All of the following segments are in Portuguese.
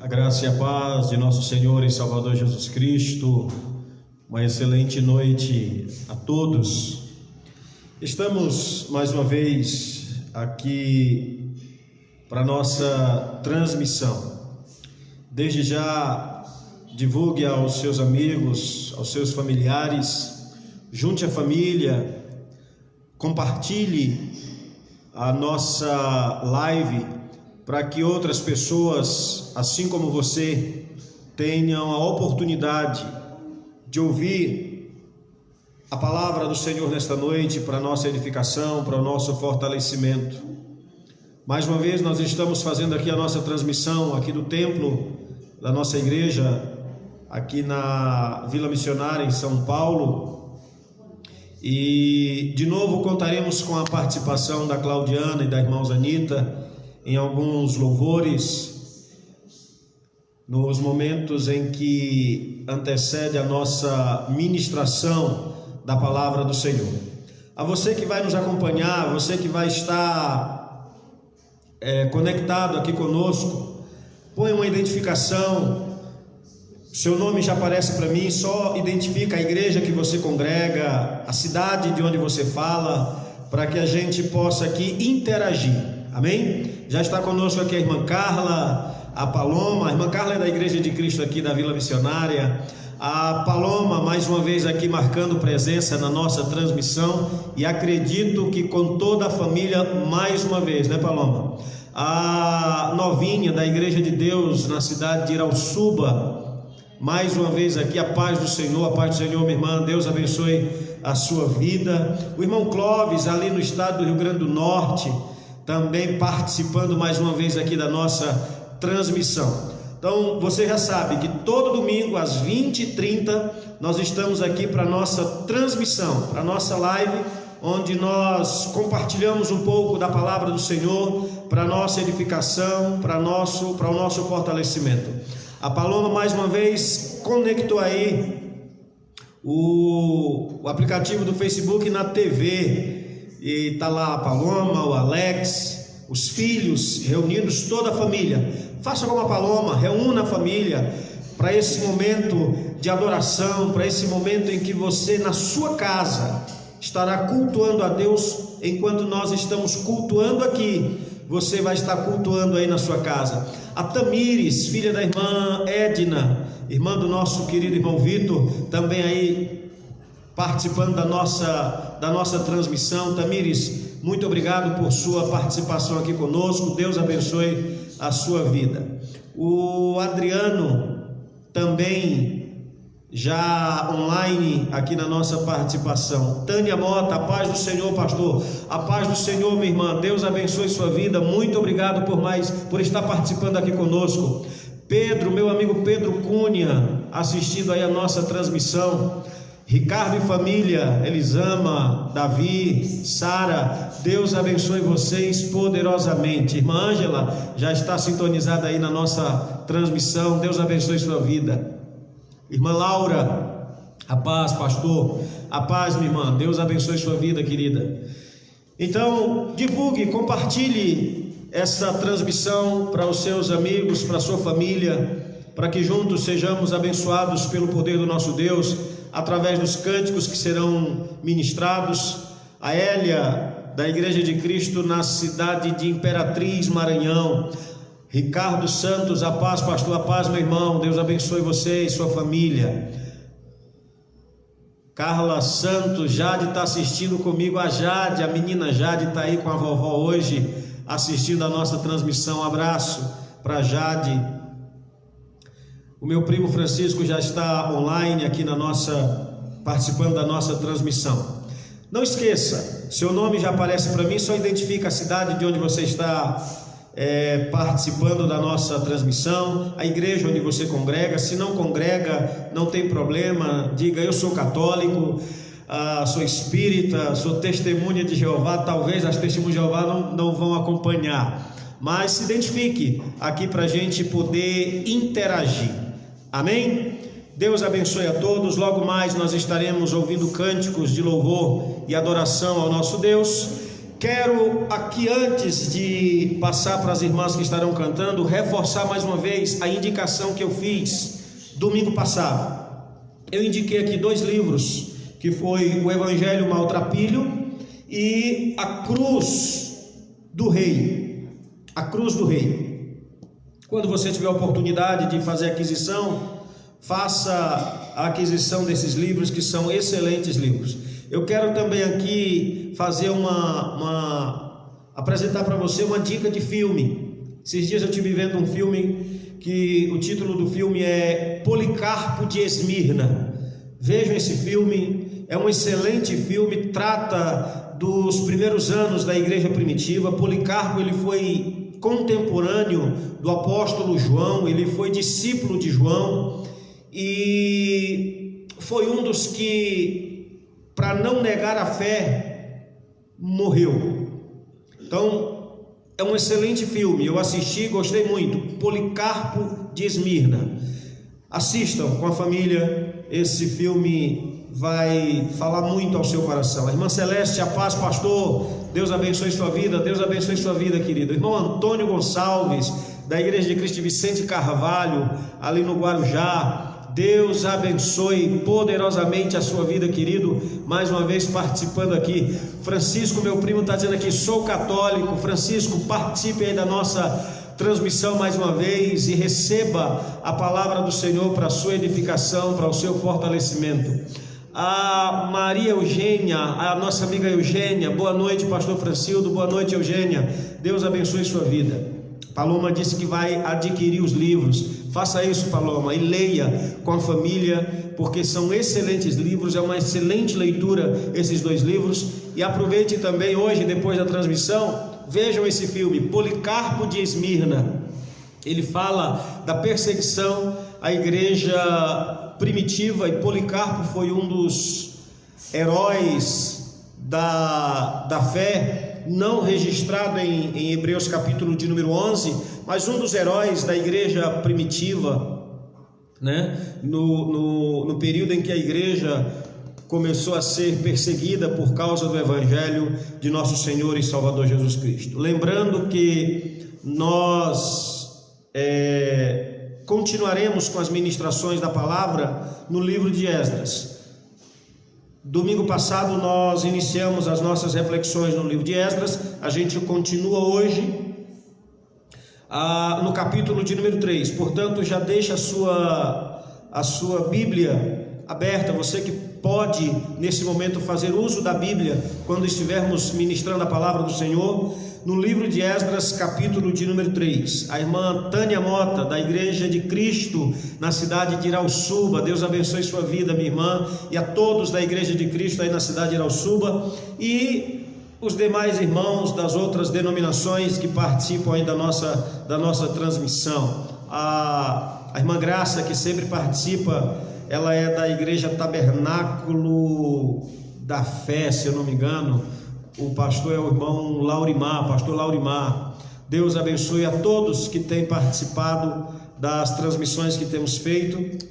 A graça e a paz de nosso Senhor e Salvador Jesus Cristo. Uma excelente noite a todos. Estamos mais uma vez aqui para nossa transmissão. Desde já, divulgue aos seus amigos, aos seus familiares, junte a família, compartilhe a nossa live para que outras pessoas, assim como você, tenham a oportunidade de ouvir a palavra do Senhor nesta noite para a nossa edificação, para o nosso fortalecimento. Mais uma vez nós estamos fazendo aqui a nossa transmissão aqui do templo da nossa igreja, aqui na Vila Missionária em São Paulo, e de novo contaremos com a participação da Claudiana e da irmã Zanita em alguns louvores, nos momentos em que antecede a nossa ministração da palavra do Senhor. A você que vai nos acompanhar, você que vai estar conectado aqui conosco, põe uma identificação. Seu nome já aparece para mim, só identifica a igreja que você congrega, a cidade de onde você fala, para que a gente possa aqui interagir. Amém? Já está conosco aqui a irmã Carla, a Paloma. A irmã Carla é da Igreja de Cristo aqui da Vila Missionária. A Paloma, mais uma vez aqui marcando presença na nossa transmissão, e acredito que com toda a família mais uma vez, né, Paloma? A Novinha da Igreja de Deus na cidade de Irauçuba, mais uma vez aqui, a paz do Senhor, minha irmã, Deus abençoe a sua vida. O irmão Clóvis, ali no estado do Rio Grande do Norte, também participando mais uma vez aqui da nossa transmissão. Então você já sabe que todo domingo às 20h30 nós estamos aqui para a nossa transmissão, para a nossa live, onde nós compartilhamos um pouco da palavra do Senhor para a nossa edificação, para o nosso fortalecimento. A Paloma mais uma vez conectou aí o aplicativo do Facebook na TV, e está lá a Paloma, o Alex, os filhos reunidos, toda a família. Faça como a Paloma, reúna a família para esse momento de adoração, para esse momento em que você na sua casa estará cultuando a Deus. Enquanto nós estamos cultuando aqui, você vai estar cultuando aí na sua casa. A Tamires, filha da irmã Edna, irmã do nosso querido irmão Vitor, também aí participando da nossa transmissão. Tamires, muito obrigado por sua participação aqui conosco. Deus abençoe a sua vida. O Adriano também já online aqui na nossa participação. Tânia Mota, a paz do Senhor, pastor. A paz do Senhor, minha irmã. Deus abençoe sua vida. Muito obrigado por estar participando aqui conosco. Pedro, meu amigo Pedro Cunha, assistindo aí a nossa transmissão. Ricardo e família, Elisama, Davi, Sara, Deus abençoe vocês poderosamente. Irmã Ângela já está sintonizada aí na nossa transmissão. Deus abençoe sua vida. Irmã Laura, a paz, pastor. A paz, minha irmã. Deus abençoe sua vida, querida. Então, divulgue, compartilhe essa transmissão para os seus amigos, para a sua família, para que juntos sejamos abençoados pelo poder do nosso Deus, através dos cânticos que serão ministrados. A Hélia, da Igreja de Cristo na cidade de Imperatriz, Maranhão. Ricardo Santos, a paz, pastor, a paz, meu irmão. Deus abençoe você e sua família. Carla Santos, Jade está assistindo comigo. A Jade, a menina Jade está aí com a vovó hoje, assistindo a nossa transmissão. Um abraço para Jade. O meu primo Francisco já está online aqui participando da nossa transmissão. Não esqueça, seu nome já aparece para mim, só identifica a cidade de onde você está participando da nossa transmissão, a igreja onde você congrega. Se não congrega, não tem problema, diga: eu sou católico, sou espírita, sou testemunha de Jeová. Talvez as testemunhas de Jeová não vão acompanhar, mas se identifique aqui para a gente poder interagir. Amém? Deus abençoe a todos. Logo mais nós estaremos ouvindo cânticos de louvor e adoração ao nosso Deus. Quero aqui, antes de passar para as irmãs que estarão cantando, reforçar mais uma vez a indicação que eu fiz domingo passado. Eu indiquei aqui 2 livros, que foi o Evangelho Maltrapilho e a Cruz do Rei. A Cruz do Rei. Quando você tiver a oportunidade de fazer aquisição, faça a aquisição desses livros, que são excelentes livros. Eu quero também aqui fazer apresentar para você uma dica de filme. Esses dias eu estive vendo um filme que o título do filme é Policarpo de Esmirna. Vejam esse filme, é um excelente filme, trata dos primeiros anos da igreja primitiva. Policarpo, ele foi contemporâneo do apóstolo João, ele foi discípulo de João e foi um dos que, para não negar a fé, morreu. Então, é um excelente filme, eu assisti, gostei muito. Policarpo de Esmirna. Assistam com a família, esse filme vai falar muito ao seu coração. A irmã Celeste, a paz, pastor, Deus abençoe sua vida, Deus abençoe sua vida, querido. Irmão Antônio Gonçalves, da Igreja de Cristo Vicente Carvalho, ali no Guarujá, Deus abençoe poderosamente a sua vida, querido. Mais uma vez participando aqui. Francisco, meu primo, está dizendo aqui: sou católico. Francisco, participe aí da nossa transmissão mais uma vez e receba a palavra do Senhor para a sua edificação, para o seu fortalecimento. A Maria Eugênia, a nossa amiga Eugênia, boa noite, pastor Francildo, boa noite, Eugênia, Deus abençoe sua vida. Paloma disse que vai adquirir os livros. Faça isso, Paloma, e leia com a família, porque são excelentes livros, é uma excelente leitura esses 2 livros. E aproveite também hoje, depois da transmissão, vejam esse filme, Policarpo de Esmirna. Ele fala da perseguição à igreja primitiva, e Policarpo foi um dos heróis da fé, não registrado em Hebreus capítulo de número 11, mas um dos heróis da igreja primitiva, né? No período em que a igreja começou a ser perseguida por causa do evangelho de nosso Senhor e Salvador Jesus Cristo. Lembrando que nós continuaremos com as ministrações da palavra no livro de Esdras. Domingo passado nós iniciamos as nossas reflexões no livro de Esdras. A gente continua hoje no capítulo de número 3. Portanto, já deixa a sua Bíblia aberta. Você que pode nesse momento fazer uso da Bíblia quando estivermos ministrando a palavra do Senhor, no livro de Esdras, capítulo de número 3. A irmã Tânia Mota, da Igreja de Cristo, na cidade de Irauçuba, Deus abençoe sua vida, minha irmã, e a todos da Igreja de Cristo aí na cidade de Irauçuba, e os demais irmãos das outras denominações que participam aí da nossa transmissão. A irmã Graça, que sempre participa, ela é da Igreja Tabernáculo da Fé, se eu não me engano. O pastor é o irmão Laurimar, pastor Laurimar. Deus abençoe a todos que têm participado das transmissões que temos feito.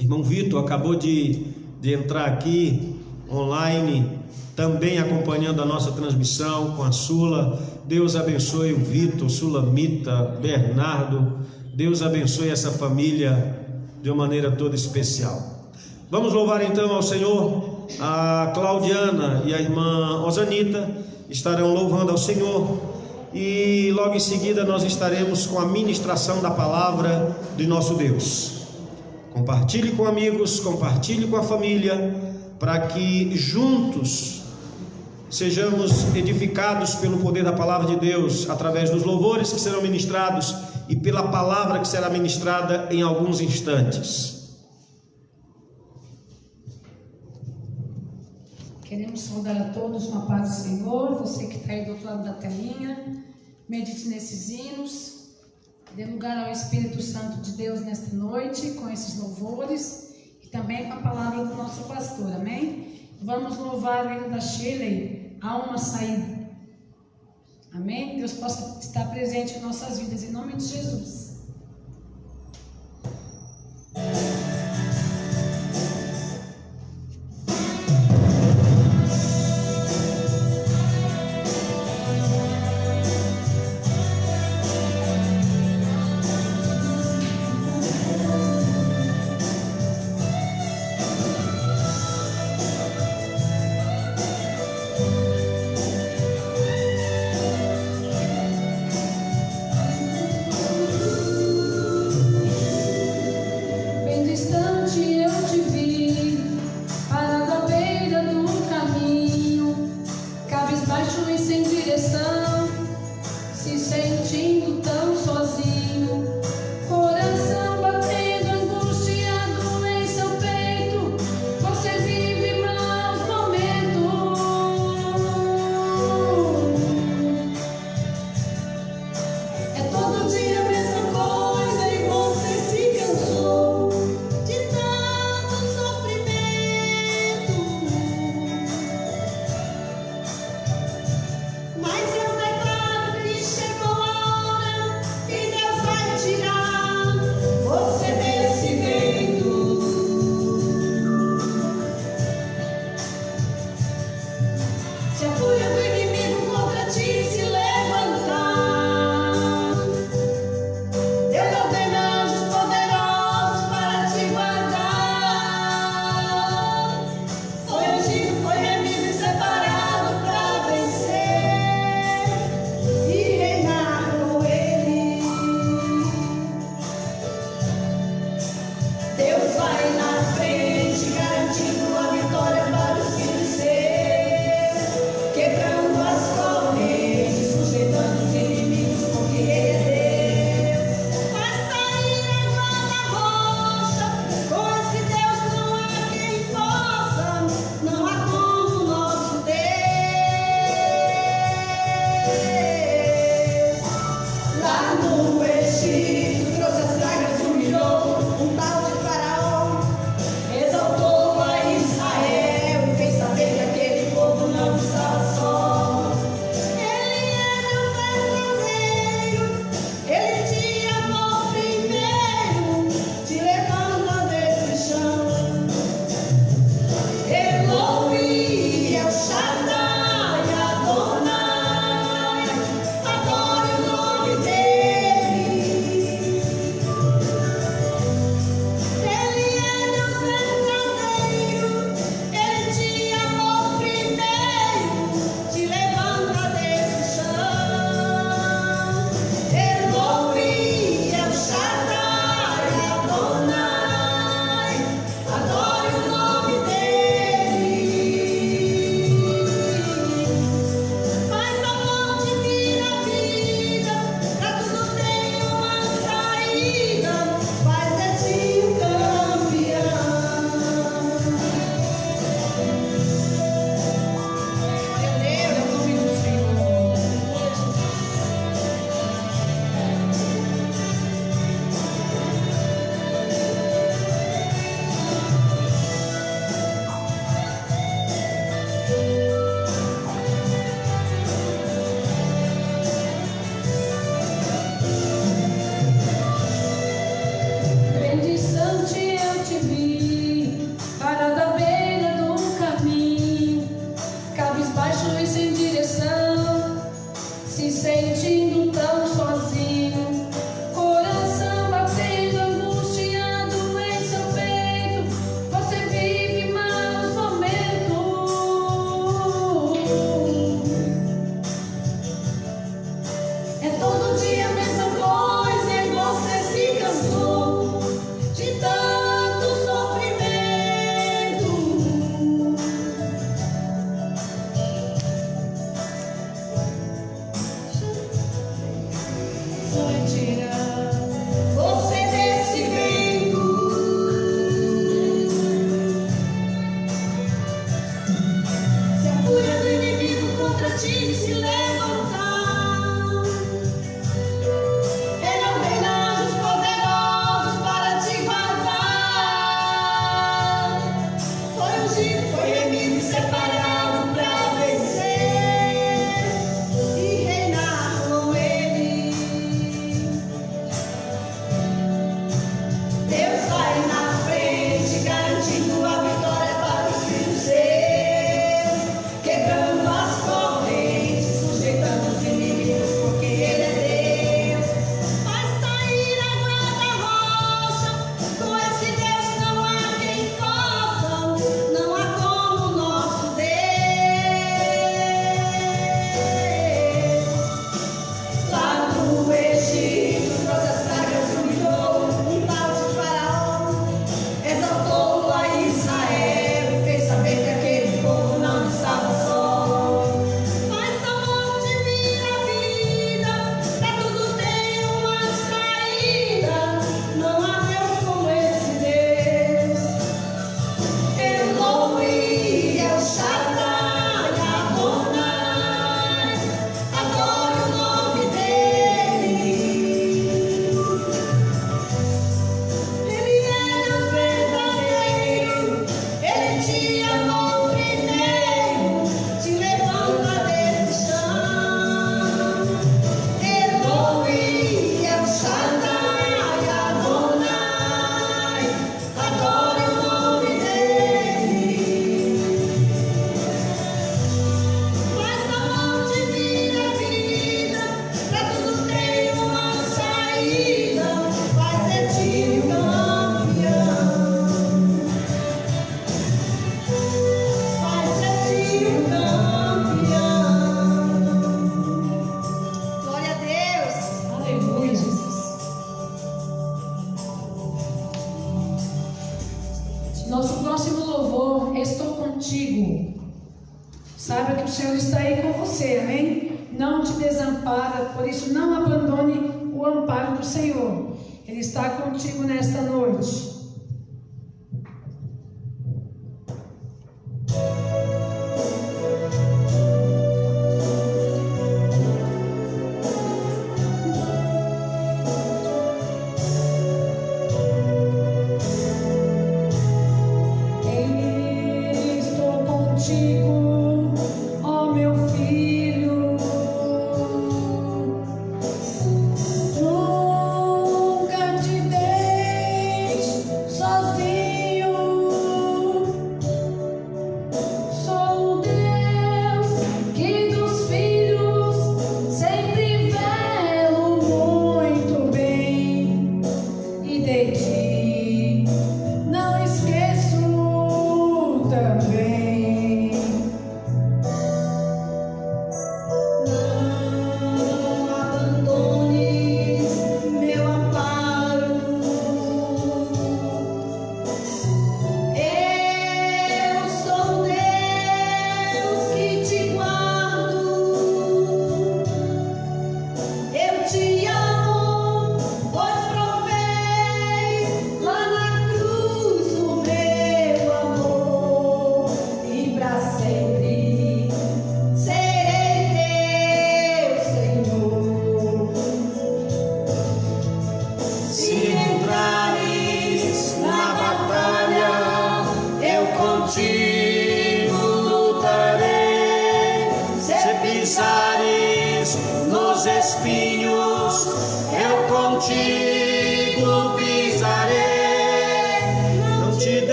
Irmão Vitor acabou de entrar aqui online, também acompanhando a nossa transmissão com a Sula. Deus abençoe o Vitor, Sulamita, Bernardo. Deus abençoe essa família de uma maneira toda especial. Vamos louvar então ao Senhor. A Claudiana e a irmã Osanita estarão louvando ao Senhor, e logo em seguida nós estaremos com a ministração da palavra de nosso Deus. Compartilhe com amigos, compartilhe com a família, para que juntos sejamos edificados pelo poder da palavra de Deus, através dos louvores que serão ministrados e pela palavra que será ministrada em alguns instantes. Queremos saudar a todos com a paz do Senhor. Você que está aí do outro lado da telinha, medite nesses hinos, dê lugar ao Espírito Santo de Deus nesta noite, com esses louvores e também com a palavra do nosso pastor, amém? Vamos louvar o hino da Shirley, Há uma Saída, amém? Deus possa estar presente em nossas vidas, em nome de Jesus. ti se levantar. contigo. Saiba que o Senhor está aí com você, amém? Não te desampara, por isso não abandone o amparo do Senhor. Ele está contigo nesta noite.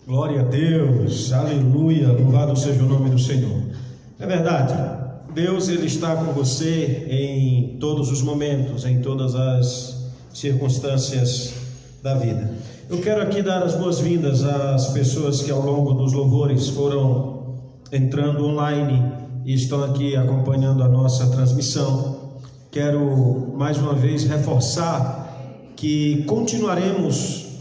Glória a Deus, aleluia, louvado seja o nome do Senhor. É verdade, Deus ele está com você em todos os momentos, em todas as circunstâncias da vida. Eu quero aqui dar as boas-vindas às pessoas que ao longo dos louvores foram entrando online e estão aqui acompanhando a nossa transmissão. Quero mais uma vez reforçar que continuaremos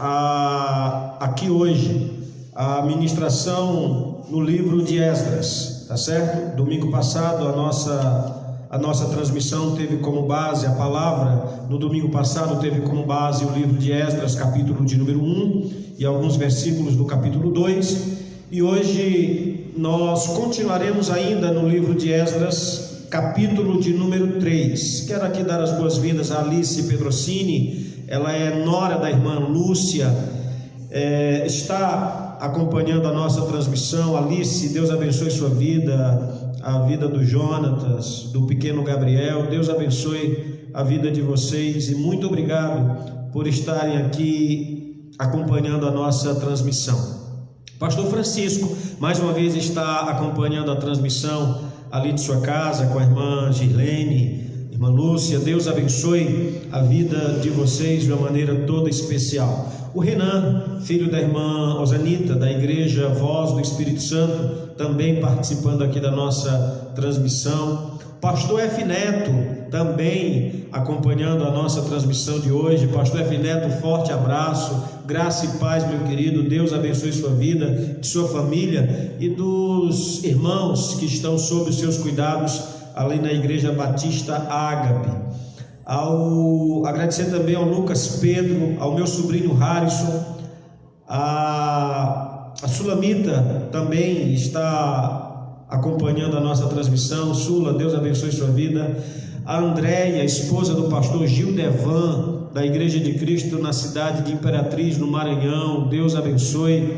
aqui hoje a ministração no livro de Esdras, tá certo? Domingo passado a nossa transmissão teve como base a palavra, no domingo passado teve como base o livro de Esdras, capítulo de número 1 e alguns versículos do capítulo 2, e hoje nós continuaremos ainda no livro de Esdras, capítulo de número 3. Quero aqui dar as boas-vindas a Alice Pedrocini, ela é nora da irmã Lúcia, está acompanhando a nossa transmissão. Alice, Deus abençoe sua vida, a vida do Jonatas, do pequeno Gabriel. Deus abençoe a vida de vocês e muito obrigado por estarem aqui acompanhando a nossa transmissão. Pastor Francisco, mais uma vez, está acompanhando a transmissão ali de sua casa com a irmã Girlene, irmã Lúcia. Deus abençoe a vida de vocês de uma maneira toda especial. O Renan, filho da irmã Osanita, da igreja Voz do Espírito Santo, também participando aqui da nossa transmissão. Pastor F. Neto, também acompanhando a nossa transmissão de hoje. Pastor F. Neto, forte abraço, graça e paz, meu querido. Deus abençoe sua vida, de sua família e dos irmãos que estão sob os seus cuidados ali na Igreja Batista Ágape. Agradecer também ao Lucas Pedro, ao meu sobrinho Harrison, a Sulamita também está acompanhando a nossa transmissão. Sula, Deus abençoe sua vida. A Andréia, esposa do pastor Gildevan, da Igreja de Cristo na cidade de Imperatriz, no Maranhão, Deus abençoe.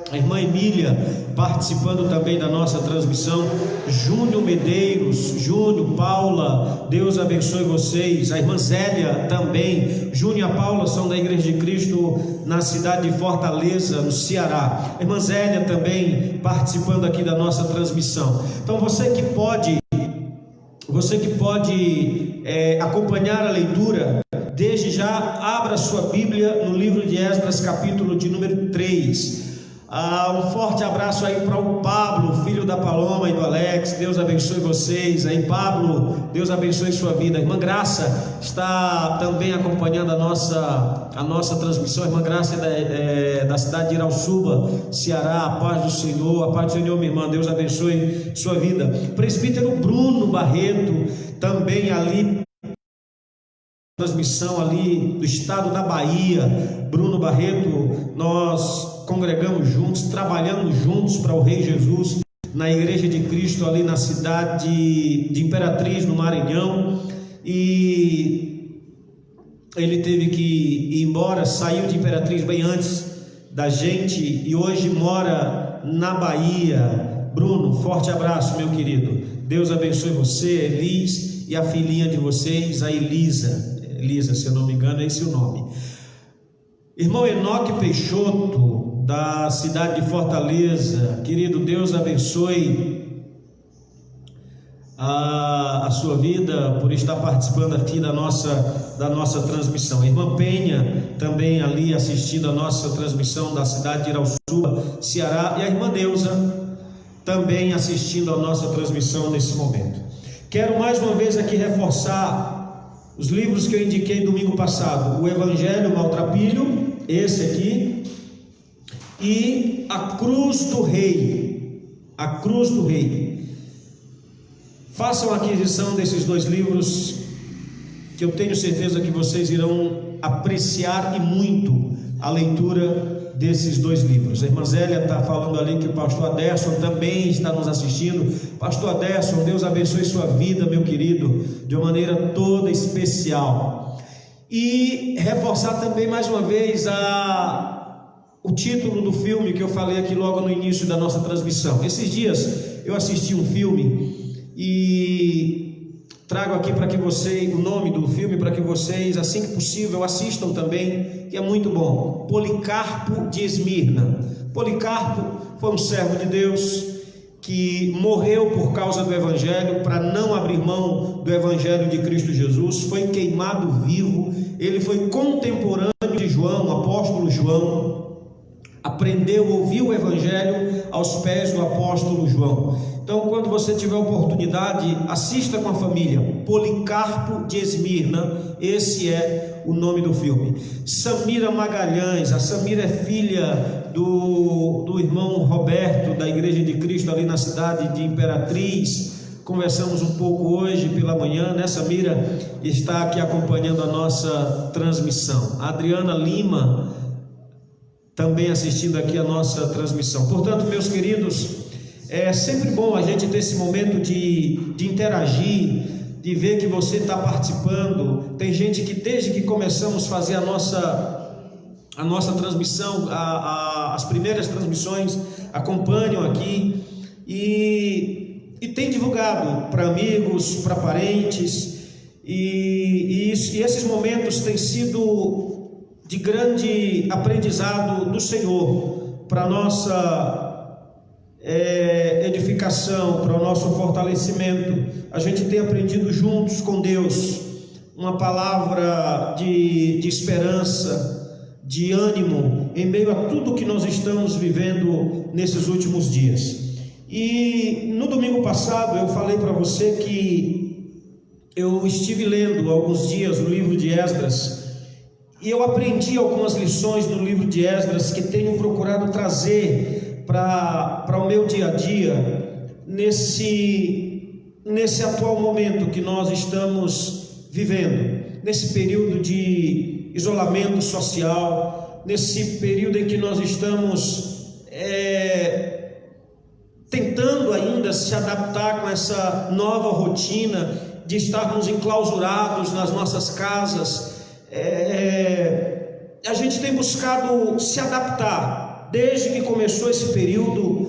A irmã Emília, participando também da nossa transmissão. Júnior Medeiros, Júnior, Paula, Deus abençoe vocês. A irmã Zélia também. Júnior e a Paula são da Igreja de Cristo na cidade de Fortaleza, no Ceará. A irmã Zélia também participando aqui da nossa transmissão. Então você que pode acompanhar a leitura, desde já abra sua Bíblia no livro de Esdras, capítulo de número 3. Um forte abraço aí para o Pablo, filho da Paloma e do Alex. Deus abençoe vocês. Aí, Pablo, Deus abençoe sua vida. A irmã Graça está também acompanhando a nossa transmissão. A irmã Graça é da cidade de Irauçuba, Ceará. A paz do Senhor, minha irmã. Deus abençoe sua vida. Presbítero Bruno Barreto, também ali, transmissão ali do estado da Bahia. Bruno Barreto, nós congregamos juntos, trabalhamos juntos para o Rei Jesus na Igreja de Cristo ali na cidade de Imperatriz, no Maranhão, e ele teve que ir embora, saiu de Imperatriz bem antes da gente e hoje mora na Bahia. Bruno, forte abraço, meu querido. Deus abençoe você, Elis, e a filhinha de vocês, a Elisa, se eu não me engano é esse o nome. Irmão Enoque Peixoto, da cidade de Fortaleza, querido, Deus abençoe a sua vida por estar participando aqui da nossa transmissão. A irmã Penha também ali assistindo a nossa transmissão da cidade de Irauçuba, Ceará, e a irmã Neuza também assistindo a nossa transmissão nesse momento. Quero mais uma vez aqui reforçar os livros que eu indiquei domingo passado: o Evangelho Maltrapilho, esse aqui, e a Cruz do Rei. A Cruz do Rei. Façam a aquisição desses dois livros, que eu tenho certeza que vocês irão apreciar e muito a leitura desses dois livros. A irmã Zélia está falando ali que o pastor Aderson também está nos assistindo. Pastor Aderson, Deus abençoe sua vida, meu querido, de uma maneira toda especial. E reforçar também mais uma vez o título do filme que eu falei aqui logo no início da nossa transmissão. Esses dias eu assisti um filme e trago aqui para que vocês o nome do filme, para que vocês, assim que possível, assistam também, que é muito bom. Policarpo de Esmirna. Policarpo foi um servo de Deus que morreu por causa do Evangelho, para não abrir mão do Evangelho de Cristo Jesus. Foi queimado vivo. Ele foi contemporâneo de João, o apóstolo João. Aprendeu, ouviu o Evangelho aos pés do apóstolo João. Então, quando você tiver oportunidade, assista com a família. Policarpo de Esmirna, esse é o nome do filme. Samira Magalhães, a Samira é filha do irmão Roberto, da Igreja de Cristo ali na cidade de Imperatriz. Conversamos um pouco hoje pela manhã, né? Samira está aqui acompanhando a nossa transmissão. A Adriana Lima também assistindo aqui a nossa transmissão. Portanto, meus queridos, É sempre bom a gente ter esse momento de interagir, de ver que você está participando. Tem gente que desde que começamos a fazer a nossa transmissão, as primeiras transmissões, acompanham aqui e tem divulgado para amigos, para parentes, e esses momentos têm sido de grande aprendizado do Senhor para a nossa edificação, para o nosso fortalecimento. A gente tem aprendido juntos com Deus uma palavra de esperança, de ânimo, em meio a tudo que nós estamos vivendo nesses últimos dias. E no domingo passado eu falei para você que eu estive lendo alguns dias o livro de Esdras, e eu aprendi algumas lições do livro de Esdras que tenho procurado trazer para o meu dia a dia, nesse atual momento que nós estamos vivendo, nesse período de isolamento social, nesse período em que nós estamos tentando ainda se adaptar com essa nova rotina de estarmos enclausurados nas nossas casas. A gente tem buscado se adaptar desde que começou esse período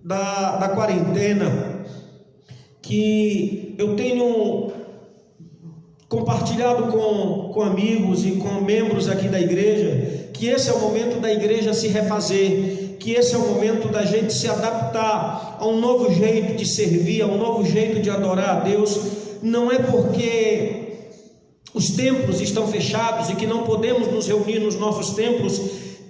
da quarentena, que eu tenho compartilhado com amigos e com membros aqui da igreja, que esse é o momento da igreja se refazer, que esse é o momento da gente se adaptar a um novo jeito de servir, a um novo jeito de adorar a Deus. Não é porque os templos estão fechados e que não podemos nos reunir nos nossos templos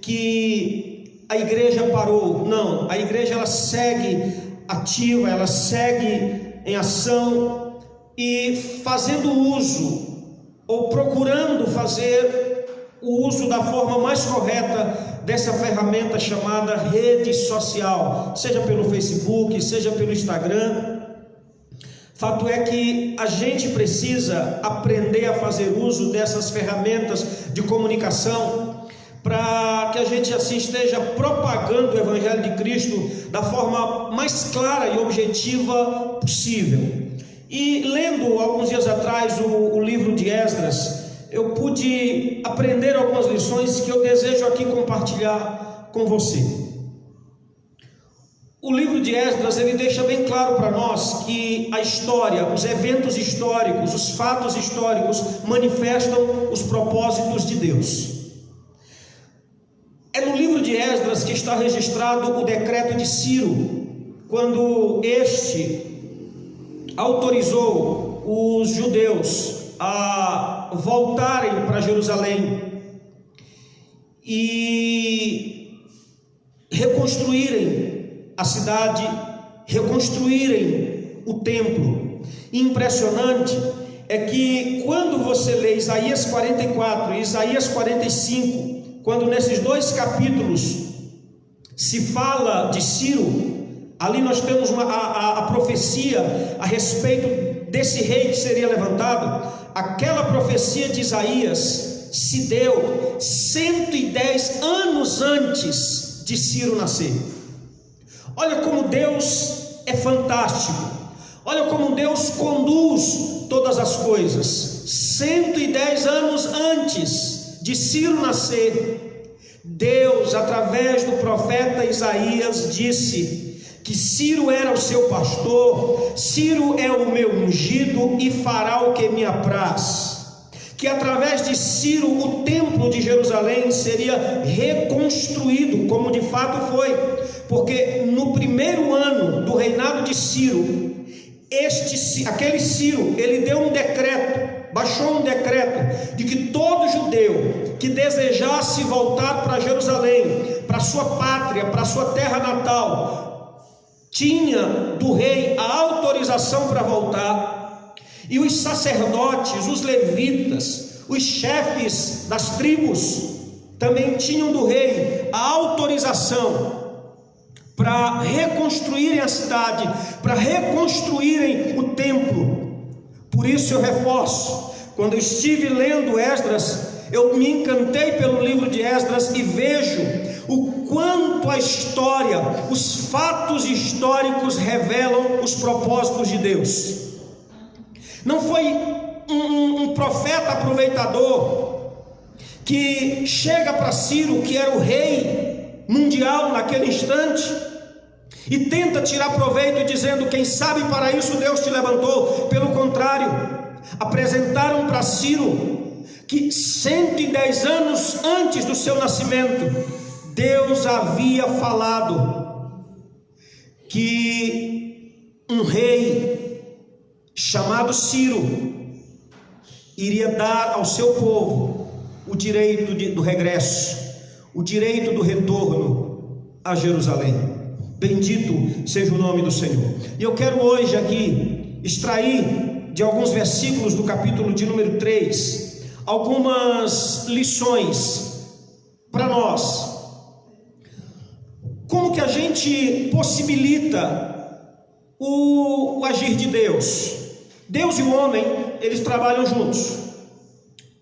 que a igreja parou. Não, a igreja ela segue ativa, ela segue em ação e fazendo uso, ou procurando fazer o uso da forma mais correta dessa ferramenta chamada rede social, seja pelo Facebook, seja pelo Instagram. Fato é que a gente precisa aprender a fazer uso dessas ferramentas de comunicação para que a gente assim esteja propagando o Evangelho de Cristo da forma mais clara e objetiva possível. E lendo alguns dias atrás o livro de Esdras, eu pude aprender algumas lições que eu desejo aqui compartilhar com você. O livro de Esdras, ele deixa bem claro para nós que a história, os eventos históricos, os fatos históricos manifestam os propósitos de Deus. É no livro de Esdras que está registrado o decreto de Ciro, quando este autorizou os judeus a voltarem para Jerusalém e reconstruírem a cidade, reconstruírem o templo. Impressionante é que quando você lê Isaías 44 e Isaías 45, quando nesses dois capítulos se fala de Ciro, ali nós temos a profecia a respeito desse rei que seria levantado. Aquela profecia de Isaías se deu 110 anos antes de Ciro nascer. Olha como Deus é fantástico, olha como Deus conduz todas as coisas. 110 anos antes de Ciro nascer, Deus, através do profeta Isaías, disse que Ciro era o seu pastor, Ciro é o meu ungido e fará o que me apraz. Que através de Ciro o templo de Jerusalém seria reconstruído, como de fato foi, porque no primeiro ano do reinado de Ciro, aquele Ciro, ele deu um decreto, baixou um decreto de que todo judeu que desejasse voltar para Jerusalém, para sua pátria, para sua terra natal, tinha do rei a autorização para voltar. E os sacerdotes, os levitas, os chefes das tribos também tinham do rei a autorização para reconstruírem a cidade, para reconstruírem o templo. Por isso eu reforço, quando eu estive lendo Esdras, eu me encantei pelo livro de Esdras e vejo o quanto a história, os fatos históricos revelam os propósitos de Deus. Não foi um profeta aproveitador que chega para Ciro, que era o rei mundial naquele instante, e tenta tirar proveito dizendo: quem sabe para isso Deus te levantou. Pelo contrário, apresentaram para Ciro que 110 anos antes do seu nascimento, Deus havia falado que um rei chamado Ciro iria dar ao seu povo o direito do regresso, o direito do retorno a Jerusalém. Bendito seja o nome do Senhor. E eu quero hoje aqui extrair de alguns versículos do capítulo de número 3 algumas lições para nós. Como que a gente possibilita o agir de Deus? Deus e o homem, eles trabalham juntos.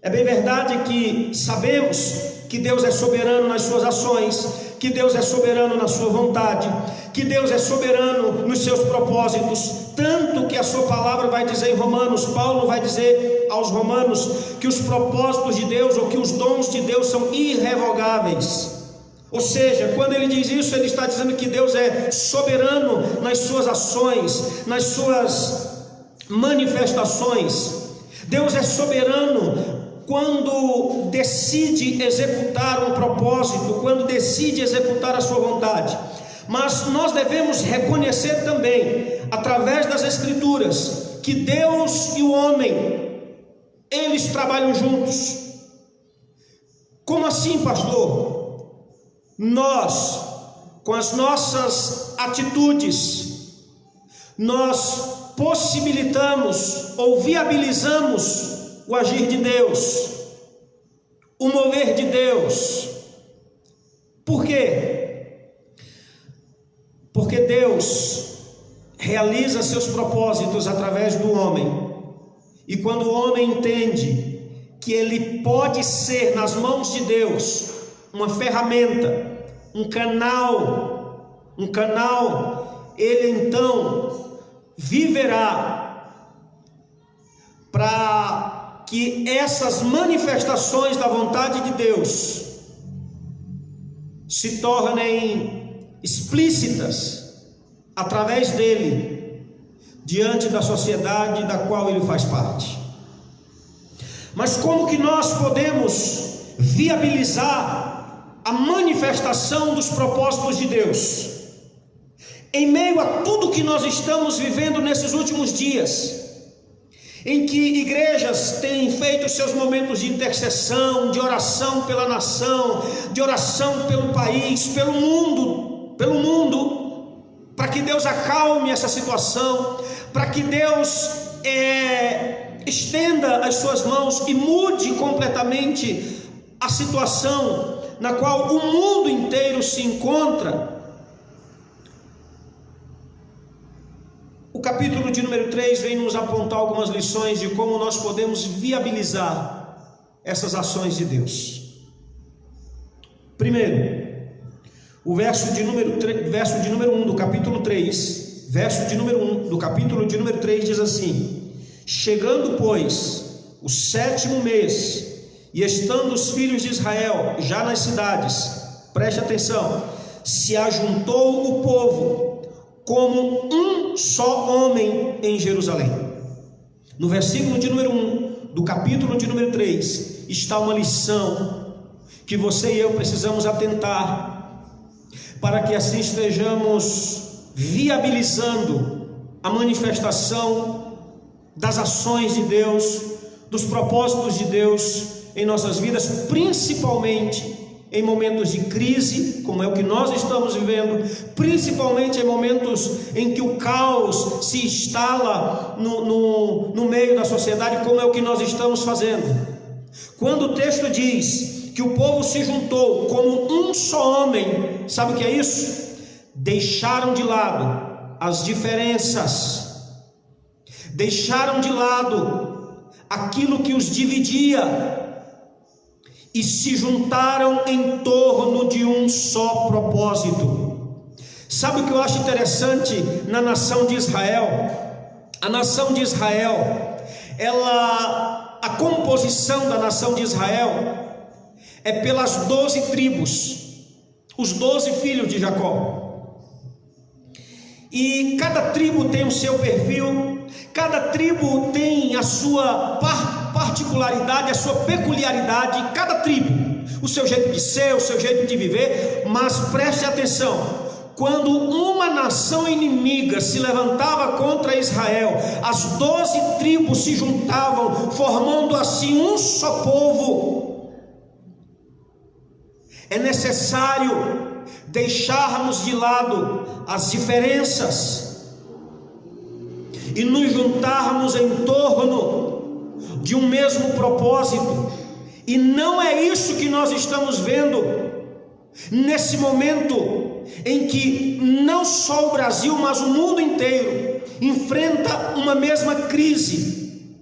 É bem verdade que sabemos que Deus é soberano nas suas ações, que Deus é soberano na sua vontade, que Deus é soberano nos seus propósitos, tanto que a sua palavra vai dizer em Romanos, Paulo vai dizer aos romanos, que os propósitos de Deus, ou que os dons de Deus são irrevogáveis. Ou seja, quando ele diz isso, ele está dizendo que Deus é soberano nas suas ações, nas suas manifestações. Deus é soberano quando decide executar um propósito, quando decide executar a sua vontade. Mas nós devemos reconhecer também, através das Escrituras, que Deus e o homem, eles trabalham juntos. Como assim, pastor? Nós, com as nossas atitudes, nós possibilitamos ou viabilizamos o agir de Deus, o mover de Deus. Por quê? Porque Deus realiza seus propósitos através do homem. E quando o homem entende que ele pode ser nas mãos de Deus uma ferramenta, um canal, ele então viverá para que essas manifestações da vontade de Deus se tornem explícitas através dele, diante da sociedade da qual ele faz parte. Mas como que nós podemos viabilizar a manifestação dos propósitos de Deus em meio a tudo que nós estamos vivendo nesses últimos dias, em que igrejas têm feito seus momentos de intercessão, de oração pela nação, de oração pelo país, pelo mundo, para que Deus acalme essa situação, para que Deus estenda as suas mãos e mude completamente a situação na qual o mundo inteiro se encontra. O capítulo de número 3 vem nos apontar algumas lições de como nós podemos viabilizar essas ações de Deus. Primeiro, o verso de número 1 do capítulo 3, verso de número 1 do capítulo de número 3 diz assim: chegando, pois, o 7º mês, e estando os filhos de Israel já nas cidades, preste atenção, se ajuntou o povo como um só homem em Jerusalém. No versículo de número 1 do capítulo de número 3 está uma lição que você e eu precisamos atentar, para que assim estejamos viabilizando a manifestação das ações de Deus, dos propósitos de Deus em nossas vidas, principalmente em momentos de crise, como é o que nós estamos vivendo, principalmente em momentos em que o caos se instala no meio da sociedade, como é o que nós estamos fazendo. Quando o texto diz que o povo se juntou como um só homem, sabe o que é isso? Deixaram de lado as diferenças, deixaram de lado aquilo que os dividia, e se juntaram em torno de um só propósito. Sabe o que eu acho interessante na nação de Israel? A nação de Israel, a composição da nação de Israel é pelas 12 tribos, os 12 filhos de Jacó. E cada tribo tem o seu perfil, cada tribo tem a sua particularidade, a sua peculiaridade, cada tribo, o seu jeito de ser, o seu jeito de viver. Mas preste atenção, quando uma nação inimiga se levantava contra Israel, as 12 tribos se juntavam, formando assim um só povo. É necessário deixarmos de lado as diferenças e nos juntarmos em torno de um mesmo propósito. E não é isso que nós estamos vendo nesse momento em que não só o Brasil, mas o mundo inteiro enfrenta uma mesma crise.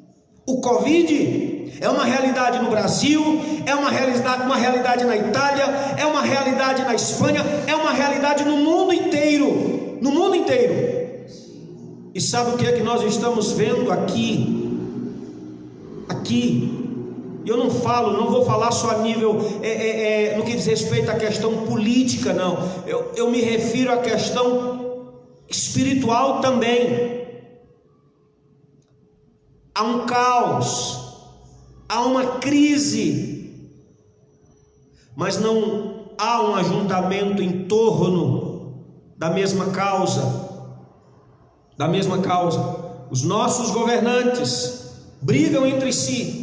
O Covid é uma realidade no Brasil, é uma realidade na Itália, é uma realidade na Espanha, é uma realidade no mundo inteiro, no mundo inteiro. E sabe o que é que nós estamos vendo aqui? Eu não vou falar só a nível no que diz respeito à questão política, não. Eu me refiro à questão espiritual também. Há um caos, há uma crise, mas não há um ajuntamento em torno da mesma causa. Os nossos governantes brigam entre si.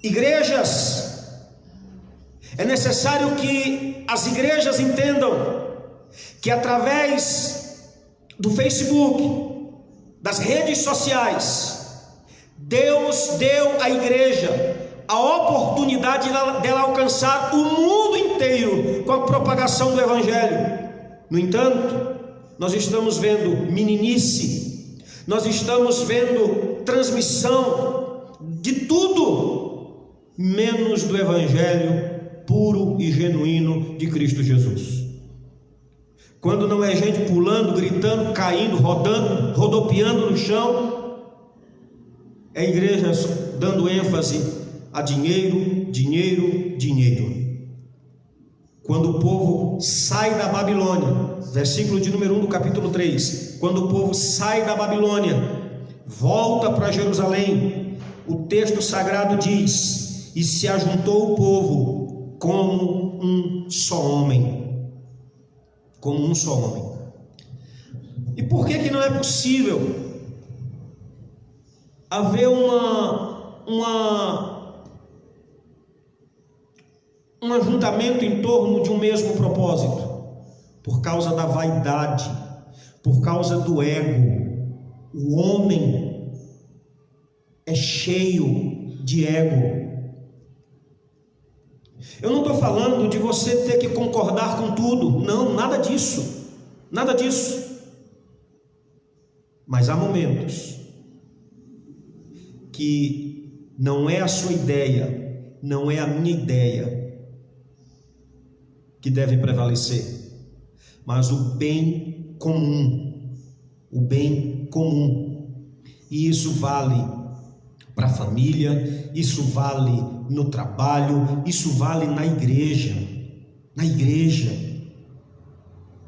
Igrejas, é necessário que as igrejas entendam que através do Facebook, das redes sociais, Deus deu à igreja a oportunidade dela alcançar o mundo inteiro com a propagação do Evangelho. No entanto, nós estamos vendo meninice, nós estamos vendo transmissão de tudo, menos do Evangelho puro e genuíno de Cristo Jesus. Quando não é gente pulando, gritando, caindo, rodando, rodopiando no chão, é igrejas dando ênfase a dinheiro, dinheiro, dinheiro. Quando o povo sai da Babilônia, versículo de número 1 do capítulo 3, quando o povo sai da Babilônia, volta para Jerusalém, o texto sagrado diz: e se ajuntou o povo como um só homem. Como um só homem. E por que não é possível haver um ajuntamento em torno de um mesmo propósito? Por causa da vaidade, por causa do ego. O homem é cheio de ego. Eu não estou falando de você ter que concordar com tudo, não, nada disso, mas há momentos que não é a sua ideia, não é a minha ideia que deve prevalecer, mas o bem comum, e isso vale para a família, isso vale no trabalho, isso vale na igreja.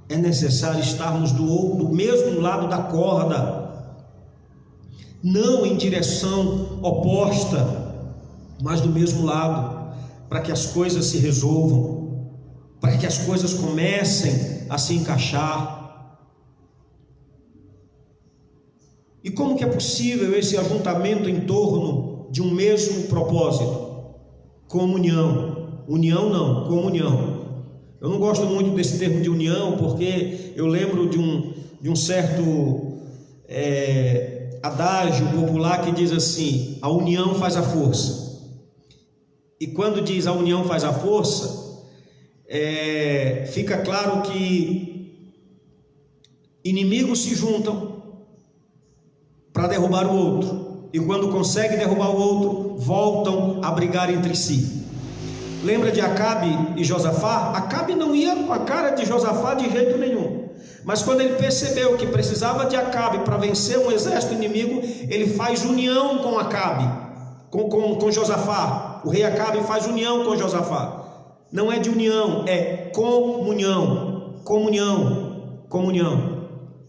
É necessário estarmos do mesmo lado da corda, não em direção oposta, mas do mesmo lado, para que as coisas se resolvam, para que as coisas comecem a se encaixar. E como que é possível esse ajuntamento em torno de um mesmo propósito? Comunhão. União não, comunhão. Eu não gosto muito desse termo de união, porque eu lembro de um certo adágio popular que diz assim: a união faz a força. E quando diz a união faz a força, fica claro que inimigos se juntam para derrubar o outro, e quando conseguem derrubar o outro, voltam a brigar entre si. Lembra de Acabe e Josafá? Acabe não ia com a cara de Josafá de jeito nenhum, mas quando ele percebeu que precisava de Acabe para vencer um exército inimigo, ele faz união com Acabe, com Josafá. O rei Acabe faz união com Josafá. Não é de união, é comunhão. Comunhão.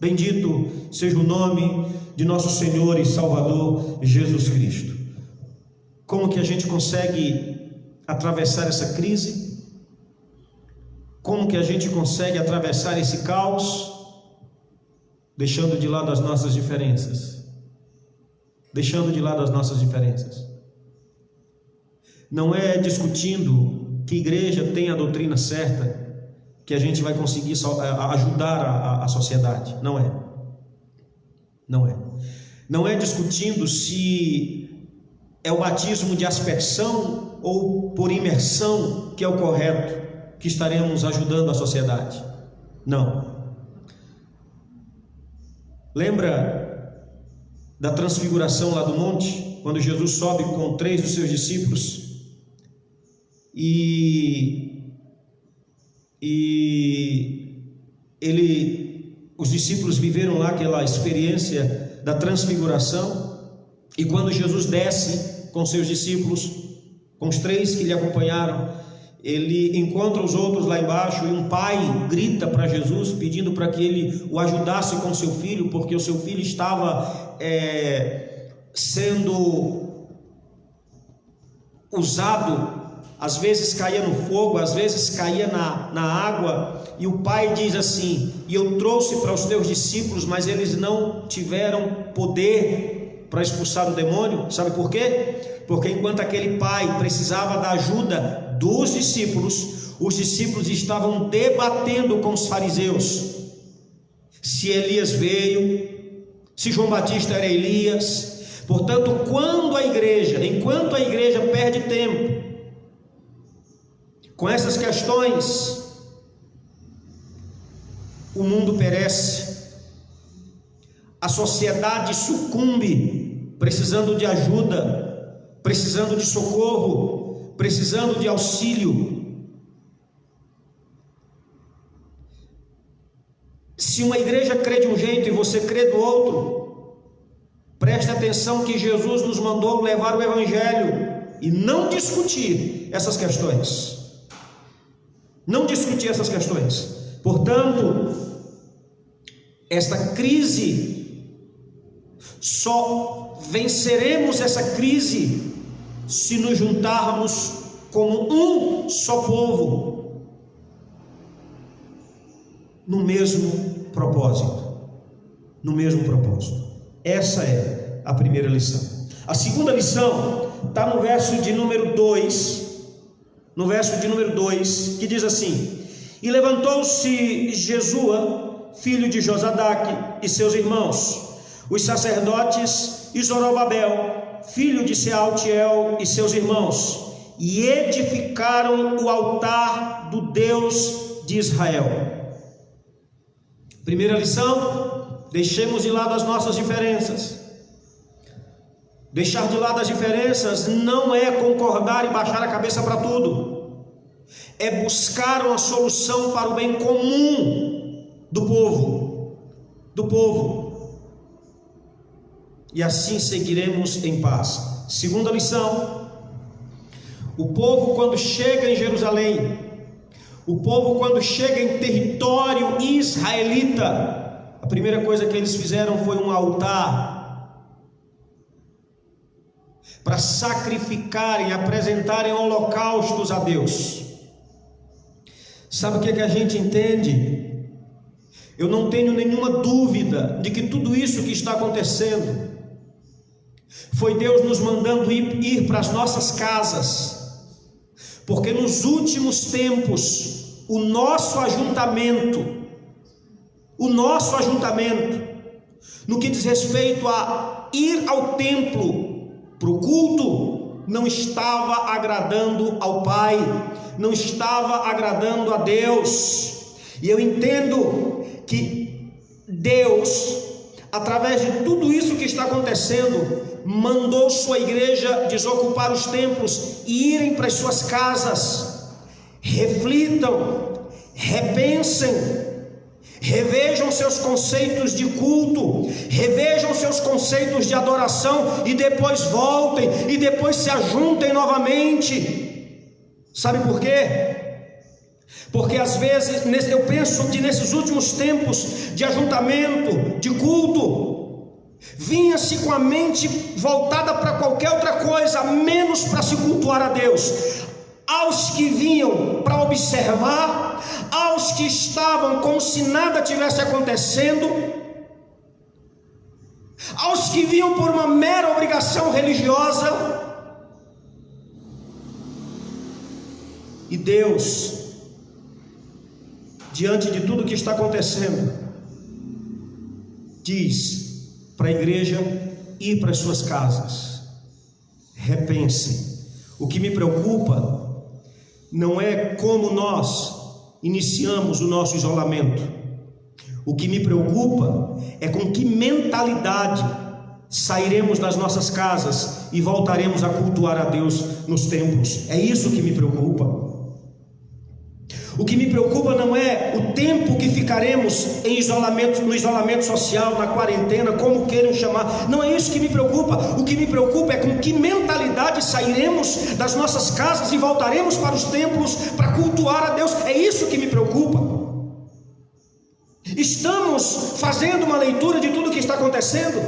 Bendito seja o nome de nosso Senhor e Salvador Jesus Cristo. Como que a gente consegue atravessar essa crise? Como que a gente consegue atravessar esse caos? Deixando de lado as nossas diferenças. Não é discutindo que igreja tem a doutrina certa que a gente vai conseguir ajudar a sociedade. Não é discutindo se é o batismo de aspersão ou por imersão que é o correto, que estaremos ajudando a sociedade. Não. Lembra da transfiguração lá do monte, quando Jesus sobe com 3 dos seus discípulos os discípulos viveram lá aquela experiência da transfiguração, e quando Jesus desce com seus discípulos, com os 3 que lhe acompanharam, ele encontra os outros lá embaixo, e um pai grita para Jesus pedindo para que ele o ajudasse com seu filho, porque o seu filho estava sendo usado. Às vezes caía no fogo, às vezes caía na água, e o pai diz assim: e eu trouxe para os teus discípulos, mas eles não tiveram poder para expulsar o demônio. Sabe por quê? Porque enquanto aquele pai precisava da ajuda dos discípulos, os discípulos estavam debatendo com os fariseus se Elias veio, se João Batista era Elias. Portanto, enquanto a igreja perde tempo com essas questões, o mundo perece, a sociedade sucumbe, precisando de ajuda, precisando de socorro, precisando de auxílio. Se uma igreja crê de um jeito e você crê do outro, preste atenção que Jesus nos mandou levar o Evangelho e não discutir essas questões. Portanto, esta crise, só venceremos essa crise se nos juntarmos como um só povo, no mesmo propósito. Essa é a primeira lição. A segunda lição está no verso de número 2. No verso de número 2, que diz assim: e levantou-se Jesua, filho de Josadaque, e seus irmãos, os sacerdotes, e Zorobabel, filho de Sealtiel, e seus irmãos, e edificaram o altar do Deus de Israel. Primeira lição: deixemos de lado as nossas diferenças. Deixar de lado as diferenças não é concordar e baixar a cabeça para tudo, é buscar uma solução para o bem comum do povo, e assim seguiremos em paz. Segunda lição: o povo, quando chega em Jerusalém, o povo, quando chega em território israelita, a primeira coisa que eles fizeram foi um altar para sacrificarem, apresentarem holocaustos a Deus. Sabe o que a gente entende? Eu não tenho nenhuma dúvida de que tudo isso que está acontecendo foi Deus nos mandando ir para as nossas casas, porque nos últimos tempos o nosso ajuntamento, no que diz respeito a ir ao templo para o culto, não estava agradando ao Pai, não estava agradando a Deus. E eu entendo que Deus, através de tudo isso que está acontecendo, mandou sua igreja desocupar os templos e irem para as suas casas. Reflitam, repensem, revejam seus conceitos de culto, revejam seus conceitos de adoração e depois voltem e depois se ajuntem novamente. Sabe por quê? Porque às vezes eu penso que nesses últimos tempos de ajuntamento, de culto, vinha-se com a mente voltada para qualquer outra coisa, menos para se cultuar a Deus. Aos que vinham para observar, aos que estavam como se nada tivesse acontecendo, aos que vinham por uma mera obrigação religiosa. E Deus, diante de tudo que está acontecendo, diz para a igreja ir para as suas casas. Repensem. O que me preocupa não é como nós iniciamos o nosso isolamento. O que me preocupa é com que mentalidade sairemos das nossas casas e voltaremos a cultuar a Deus nos templos. É isso que me preocupa. O que me preocupa não é o tempo que ficaremos em isolamento, no isolamento social, na quarentena, como queiram chamar. Não é isso que me preocupa. O que me preocupa é com que mentalidade sairemos das nossas casas e voltaremos para os templos para cultuar a Deus. É isso que me preocupa. Estamos fazendo uma leitura de tudo o que está acontecendo.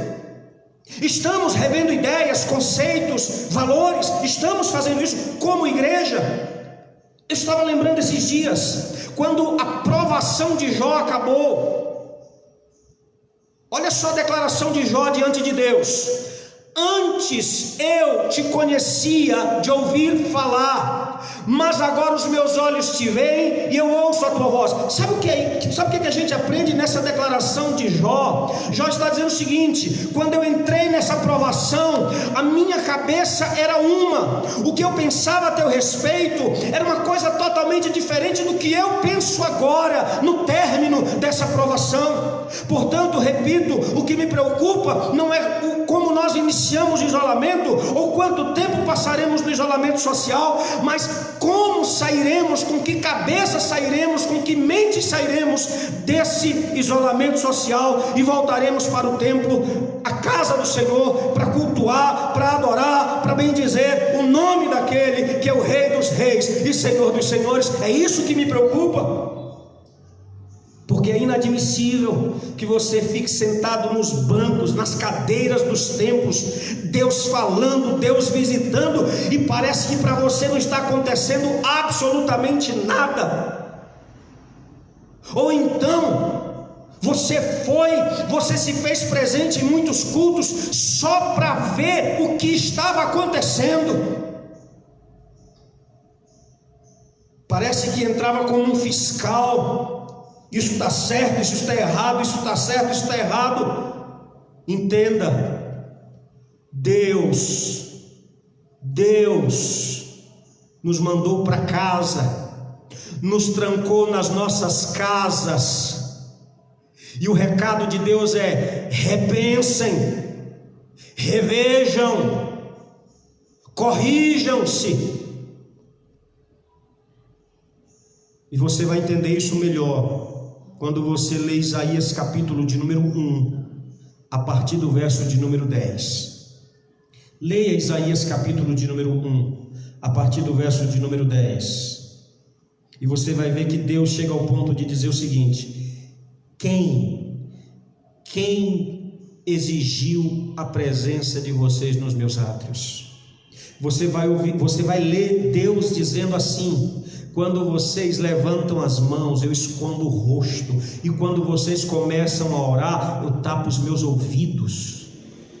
Estamos revendo ideias, conceitos, valores. Estamos fazendo isso como igreja. Eu estava lembrando esses dias, quando a provação de Jó acabou. Olha só a declaração de Jó diante de Deus: antes eu te conhecia de ouvir falar, mas agora os meus olhos te veem e eu ouço a tua voz. Sabe o que a gente aprende nessa declaração de Jó? Jó está dizendo o seguinte: quando eu entrei nessa provação, a minha cabeça era uma, o que eu pensava a teu respeito era uma coisa totalmente diferente do que eu penso agora, no término dessa provação. Portanto, repito, o que me preocupa não é como nós iniciamos o isolamento, ou quanto tempo passaremos no isolamento social, mas como sairemos, com que cabeça sairemos, com que mente sairemos desse isolamento social e voltaremos para o templo, a casa do Senhor, para cultuar, para adorar, para bendizer o nome daquele que é o Rei dos Reis e Senhor dos Senhores. É isso que me preocupa. Porque é inadmissível que você fique sentado nos bancos, nas cadeiras dos templos, Deus falando, Deus visitando, e parece que para você não está acontecendo absolutamente nada. Ou então, você se fez presente em muitos cultos só para ver o que estava acontecendo. Parece que entrava como um fiscal. Isso está certo, isso está errado, isso está certo, isso está errado. Entenda, Deus nos mandou para casa, nos trancou nas nossas casas, e o recado de Deus é: repensem, revejam, corrijam-se. E você vai entender isso melhor quando você lê Isaías capítulo de número 1, a partir do verso de número 10. Leia Isaías capítulo de número 1, a partir do verso de número 10. E você vai ver que Deus chega ao ponto de dizer o seguinte: quem exigiu a presença de vocês nos meus átrios? Você vai ler Deus dizendo assim: quando vocês levantam as mãos, eu escondo o rosto, e quando vocês começam a orar, eu tapo os meus ouvidos.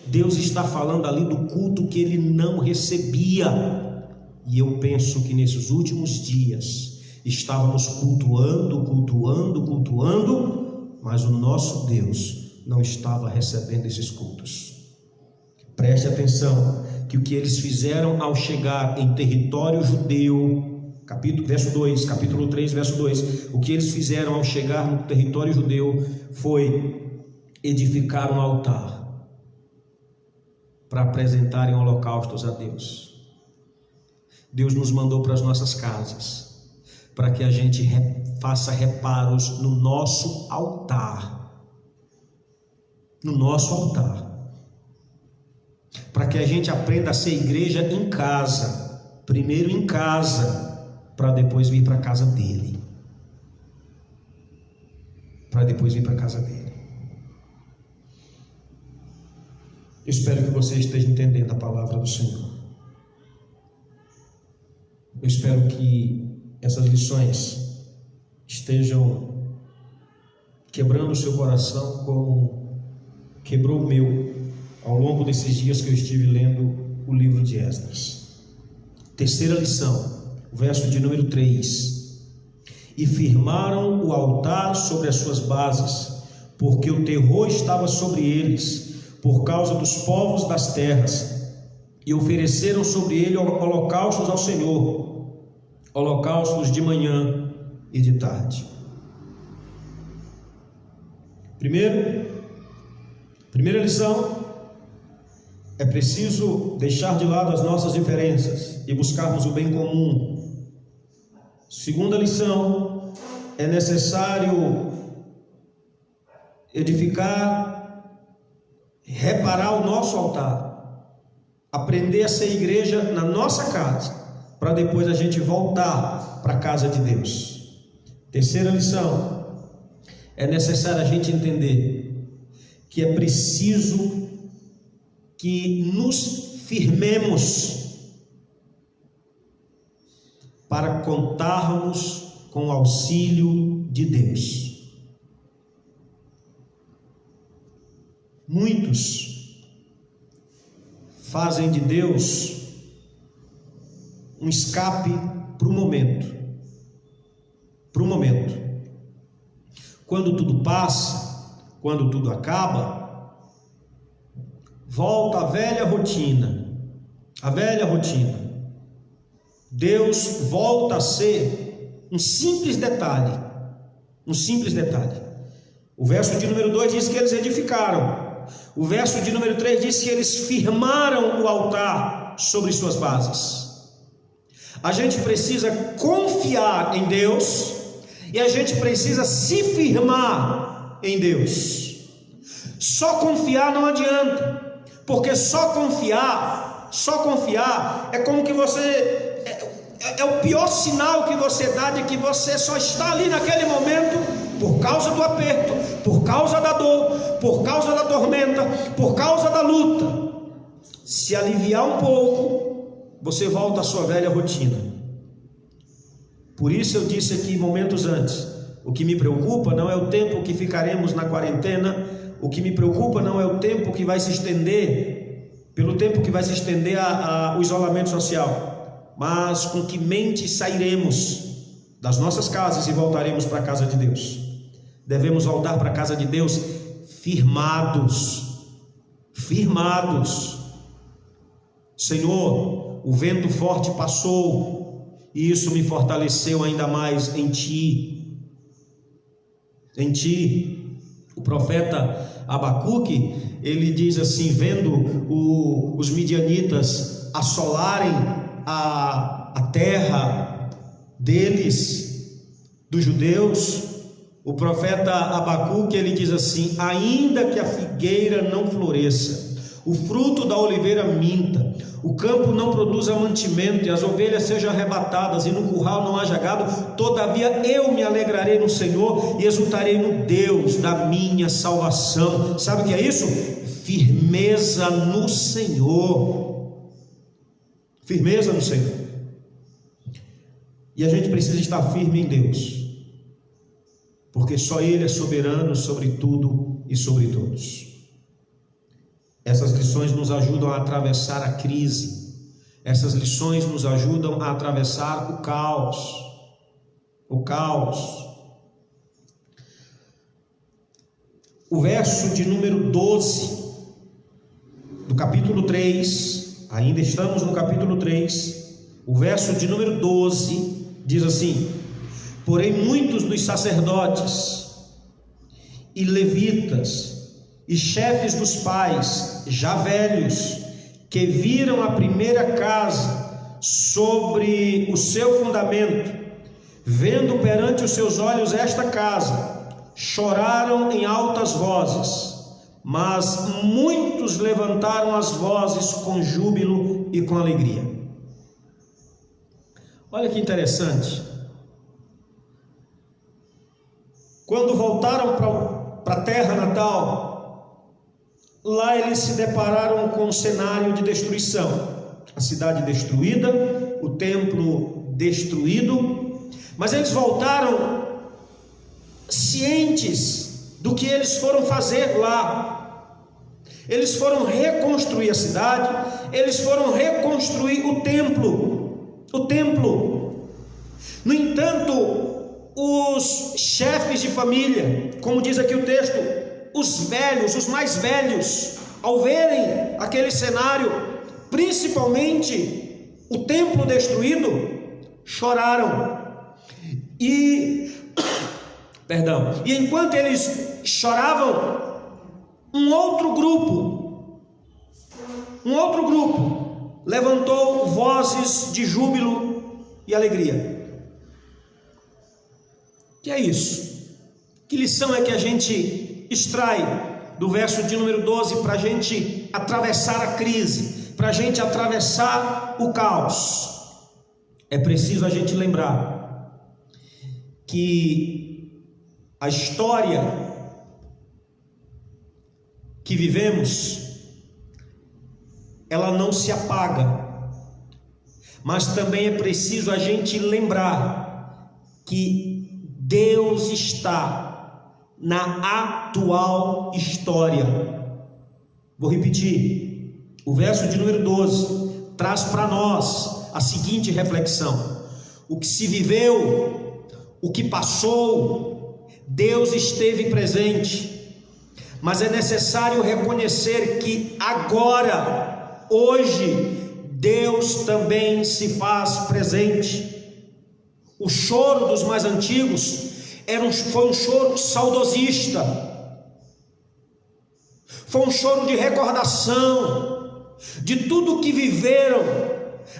Deus está falando ali do culto que ele não recebia. E eu penso que nesses últimos dias estávamos cultuando, mas o nosso Deus não estava recebendo esses cultos. Preste atenção que o que eles fizeram ao chegar em território judeu, capítulo 3, verso 2, o que eles fizeram ao chegar no território judeu foi edificar um altar para apresentarem holocaustos a Deus. Deus nos mandou para as nossas casas, para que a gente faça reparos no nosso altar. No nosso altar. Para que a gente aprenda a ser igreja em casa. Primeiro em casa, para depois vir para a casa dele. Para depois vir para a casa dele. Eu espero que você esteja entendendo a palavra do Senhor. Eu espero que essas lições estejam quebrando o seu coração como quebrou o meu ao longo desses dias que eu estive lendo o livro de Esdras. Terceira lição, o verso de número 3. E firmaram o altar sobre as suas bases, porque o terror estava sobre eles, por causa dos povos das terras, e ofereceram sobre ele holocaustos ao Senhor, holocaustos de manhã e de tarde. Primeira lição, é preciso deixar de lado as nossas diferenças e buscarmos o bem comum. Segunda lição, é necessário reparar o nosso altar, aprender a ser igreja na nossa casa, para depois a gente voltar para a casa de Deus. Terceira lição, é necessário a gente entender que é preciso que nos firmemos para contarmos com o auxílio de Deus. Muitos fazem de Deus um escape para o momento. Para o momento. Quando tudo passa, quando tudo acaba, volta a velha rotina. A velha rotina. Deus volta a ser um simples detalhe. Um simples detalhe. O verso de número 2 diz que eles edificaram. O verso de número 3 diz que eles firmaram o altar sobre suas bases. A gente precisa confiar em Deus e a gente precisa se firmar em Deus. Só confiar não adianta, porque só confiar é como que você é o pior sinal que você dá de que você só está ali naquele momento por causa do aperto, por causa da dor, por causa da tormenta, por causa da luta. Se aliviar um pouco, você volta à sua velha rotina. Por isso eu disse aqui momentos antes, o que me preocupa não é o tempo que ficaremos na quarentena, o que me preocupa não é o tempo que vai se estender, pelo tempo que vai se estender o isolamento social, mas com que mente sairemos das nossas casas e voltaremos para a casa de Deus. Devemos voltar para a casa de Deus firmados. Senhor, o vento forte passou e isso me fortaleceu ainda mais em Ti. O profeta Abacuque, ele diz assim, vendo os midianitas assolarem a terra deles, dos judeus, o profeta Abacuque, ele diz assim: ainda que a figueira não floresça, o fruto da oliveira minta, o campo não produza mantimento e as ovelhas sejam arrebatadas e no curral não haja gado, todavia eu me alegrarei no Senhor e exultarei no Deus da minha salvação. Sabe o que é isso? Firmeza no Senhor. Firmeza no Senhor. E a gente precisa estar firme em Deus, porque só Ele é soberano sobre tudo e sobre todos. Essas lições nos ajudam a atravessar a crise. Essas lições nos ajudam a atravessar o caos. O verso de número 12 do capítulo 3, ainda estamos no capítulo 3, o verso de número 12 diz assim: porém muitos dos sacerdotes e levitas e chefes dos pais, já velhos, que viram a primeira casa sobre o seu fundamento, vendo perante os seus olhos esta casa, choraram em altas vozes, mas muitos levantaram as vozes com júbilo e com alegria. Olha que interessante. Quando voltaram para a terra natal, lá eles se depararam com um cenário de destruição. A cidade destruída, o templo destruído, mas eles voltaram cientes do que eles foram fazer lá. Eles foram reconstruir a cidade, eles foram reconstruir o templo. No entanto, os chefes de família, como diz aqui o texto, os velhos, os mais velhos, ao verem aquele cenário, principalmente o templo destruído, choraram. E enquanto eles choravam, um outro grupo levantou vozes de júbilo e alegria. Que é isso? Que lição é que a gente extrai do verso de número 12 para a gente atravessar a crise, para a gente atravessar o caos? É preciso a gente lembrar que a história que vivemos, ela não se apaga, mas também é preciso a gente lembrar que Deus está na atual história. Vou repetir, o verso de número 12 traz para nós a seguinte reflexão: o que se viveu, o que passou, Deus esteve presente, mas é necessário reconhecer que agora, hoje, Deus também se faz presente. O choro dos mais antigos foi um choro saudosista, foi um choro de recordação de tudo que viveram,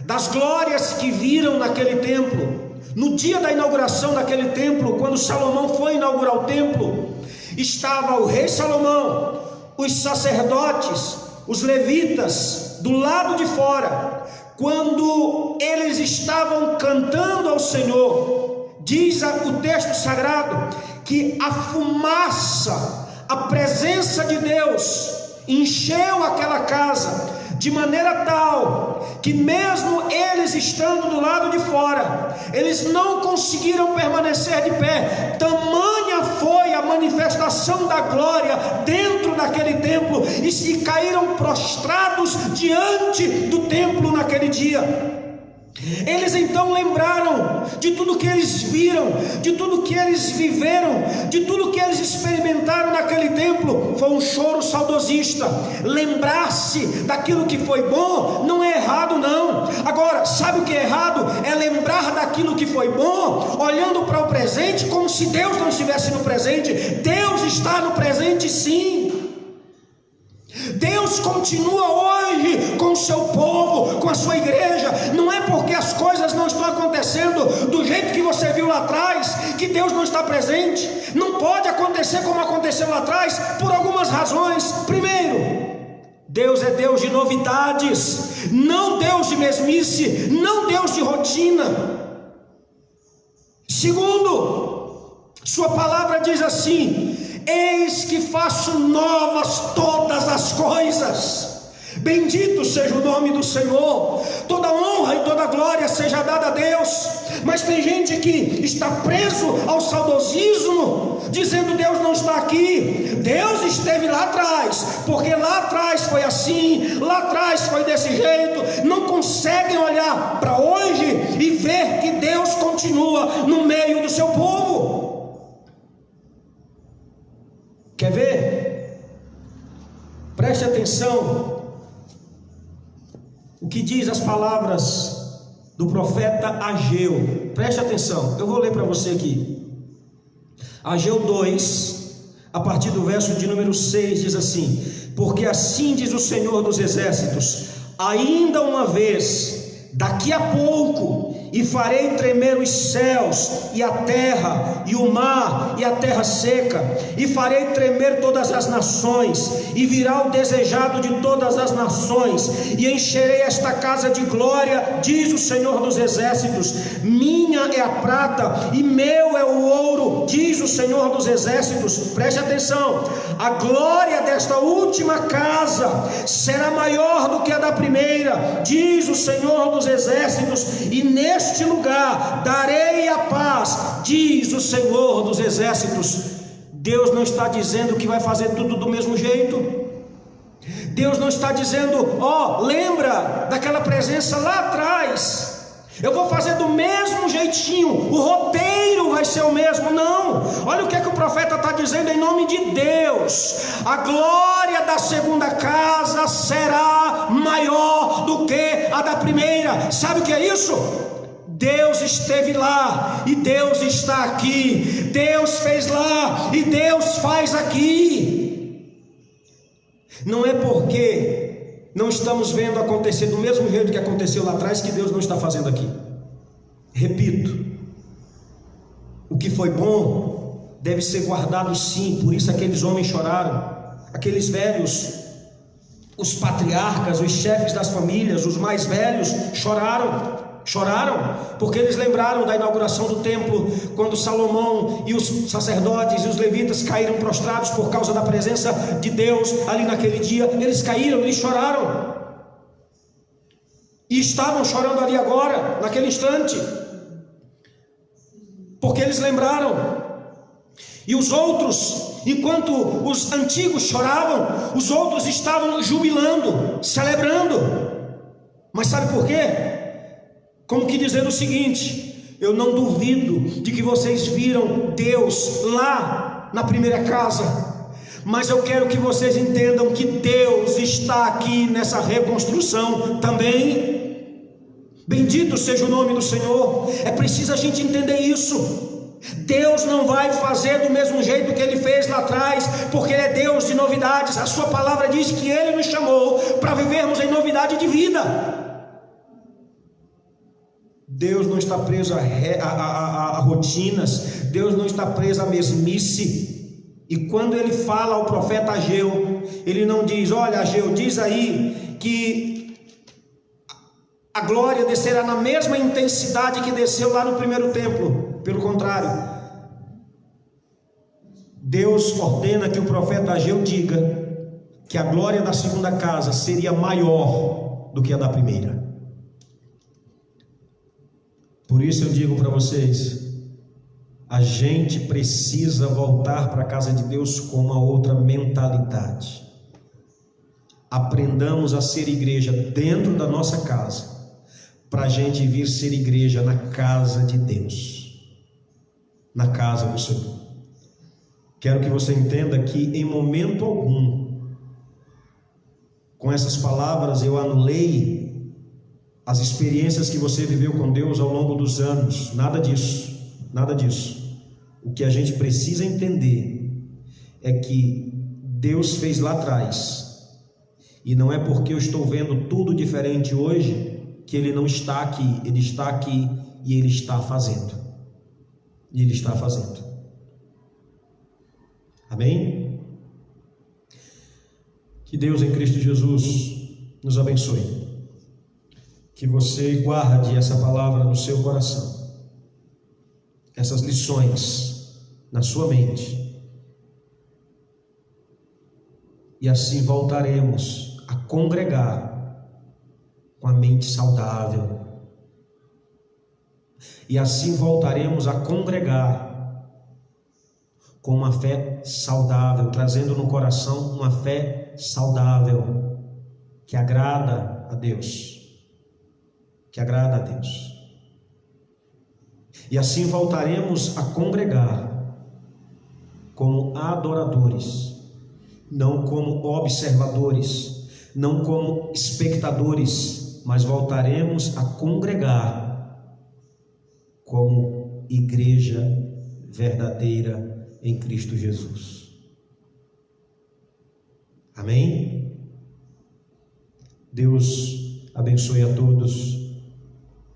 das glórias que viram naquele templo. No dia da inauguração daquele templo, quando Salomão foi inaugurar o templo, estava o rei Salomão, os sacerdotes, os levitas do lado de fora. Quando eles estavam cantando ao Senhor, diz o texto sagrado que a fumaça, a presença de Deus encheu aquela casa, de maneira tal que mesmo eles estando do lado de fora, eles não conseguiram permanecer de pé. Tamanha foi a manifestação da glória dentro daquele templo, e se caíram prostrados diante do templo naquele dia. Eles então lembraram de tudo que eles viram, de tudo que eles viveram, de tudo que eles experimentaram naquele templo. Foi um choro saudosista. Lembrar-se daquilo que foi bom não é errado, não. Agora, sabe o que é errado? É lembrar daquilo que foi bom olhando para o presente como se Deus não estivesse no presente. Deus está no presente, sim. Deus continua hoje com o seu povo, com a sua igreja. Não é porque as coisas não estão acontecendo do jeito que você viu lá atrás que Deus não está presente. Não pode acontecer como aconteceu lá atrás, por algumas razões. Primeiro, Deus é Deus de novidades, não Deus de mesmice, não Deus de rotina. Segundo, sua palavra diz assim: eis que faço novas todas as coisas. Bendito seja o nome do Senhor. Toda honra e toda glória seja dada a Deus. Mas tem gente que está preso ao saudosismo, dizendo: Deus não está aqui. Deus esteve lá atrás, porque lá atrás foi assim, lá atrás foi desse jeito. Não conseguem olhar para hoje e ver que Deus continua no meio do seu povo. Quer ver? Preste atenção o que diz as palavras do profeta Ageu. Preste atenção, eu vou ler para você aqui. Ageu 2, a partir do verso de número 6, diz assim: porque assim diz o Senhor dos Exércitos, ainda uma vez, daqui a pouco, e farei tremer os céus, e a terra, e o mar, e a terra seca, e farei tremer todas as nações, e virá o desejado de todas as nações, e encherei esta casa de glória, diz o Senhor dos Exércitos. Minha é a prata, e meu é o ouro, diz o Senhor dos Exércitos. Preste atenção: a glória desta última casa será maior do que a da primeira, diz o Senhor dos Exércitos, e neste lugar darei a paz, diz o Senhor dos Exércitos. Deus não está dizendo que vai fazer tudo do mesmo jeito. Deus não está dizendo: ó, lembra daquela presença lá atrás, eu vou fazer do mesmo jeitinho, o roteiro vai ser o mesmo. Não, olha o que é que o profeta está dizendo em nome de Deus: a glória da segunda casa será maior do que a da primeira. Sabe o que é isso? Deus esteve lá e Deus está aqui. Deus fez lá e Deus faz aqui. Não é porque não estamos vendo acontecer do mesmo jeito que aconteceu lá atrás que Deus não está fazendo aqui. Repito, o que foi bom deve ser guardado sim. Por isso aqueles homens choraram, aqueles velhos, os patriarcas, os chefes das famílias, os mais velhos choraram, porque eles lembraram da inauguração do templo, quando Salomão e os sacerdotes e os levitas caíram prostrados por causa da presença de Deus ali naquele dia. Eles caíram, eles choraram, e estavam chorando ali agora, naquele instante, porque eles lembraram. E os outros, enquanto os antigos choravam, os outros estavam jubilando, celebrando. Mas sabe por quê? Como que dizendo o seguinte: eu não duvido de que vocês viram Deus lá na primeira casa, mas eu quero que vocês entendam que Deus está aqui nessa reconstrução também. Bendito seja o nome do Senhor. É preciso a gente entender isso. Deus não vai fazer do mesmo jeito que Ele fez lá atrás, porque Ele é Deus de novidades. A sua palavra diz que Ele nos chamou para vivermos em novidade de vida. Deus não está preso a rotinas, Deus não está preso à mesmice. E quando Ele fala ao profeta Ageu, Ele não diz: olha, Ageu, diz aí que a glória descerá na mesma intensidade que desceu lá no primeiro templo. Pelo contrário, Deus ordena que o profeta Ageu diga que a glória da segunda casa seria maior do que a da primeira. Por isso eu digo para vocês, a gente precisa voltar para a casa de Deus com uma outra mentalidade. Aprendamos a ser igreja dentro da nossa casa, para a gente vir ser igreja na casa de Deus, na casa do Senhor. Quero que você entenda que em momento algum, com essas palavras, eu anulei as experiências que você viveu com Deus ao longo dos anos. Nada disso, nada disso. O que a gente precisa entender é que Deus fez lá atrás, e não é porque eu estou vendo tudo diferente hoje que Ele não está aqui. Ele está aqui e Ele está fazendo. E Ele está fazendo. Amém? Que Deus em Cristo Jesus nos abençoe. Que você guarde essa palavra no seu coração, essas lições na sua mente, e assim voltaremos a congregar com a mente saudável, e assim voltaremos a congregar com uma fé saudável, trazendo no coração uma fé saudável, que agrada a Deus. Que agrada a Deus. E assim voltaremos a congregar como adoradores, não como observadores, não como espectadores, mas voltaremos a congregar como igreja verdadeira em Cristo Jesus. Amém? Deus abençoe a todos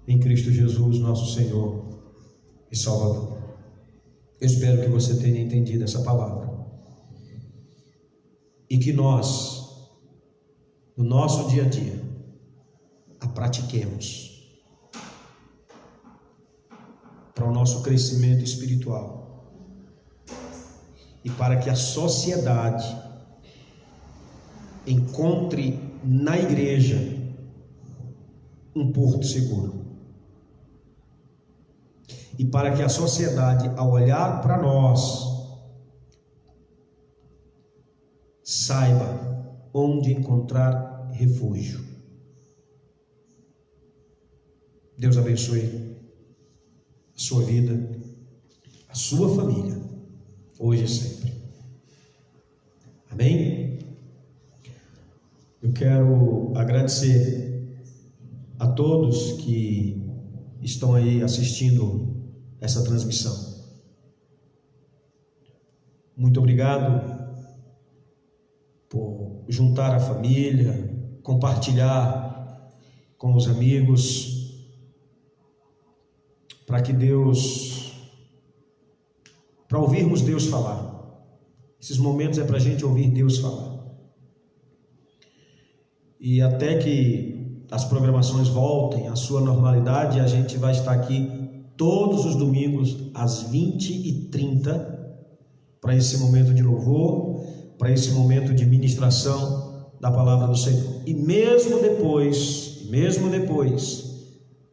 em Cristo Jesus, nosso Senhor e Salvador. Eu espero que você tenha entendido essa palavra e que nós, no nosso dia a dia, a pratiquemos para o nosso crescimento espiritual e para que a sociedade encontre na igreja um porto seguro. E para que a sociedade, ao olhar para nós, saiba onde encontrar refúgio. Deus abençoe a sua vida, a sua família, hoje e sempre. Amém? Eu quero agradecer a todos que estão aí assistindo essa transmissão. Muito obrigado por juntar a família, compartilhar com os amigos, para ouvirmos Deus falar. Esses momentos é para a gente ouvir Deus falar. E até que as programações voltem à sua normalidade, a gente vai estar aqui todos os domingos às 20h30 para esse momento de louvor, para esse momento de ministração da palavra do Senhor. E mesmo depois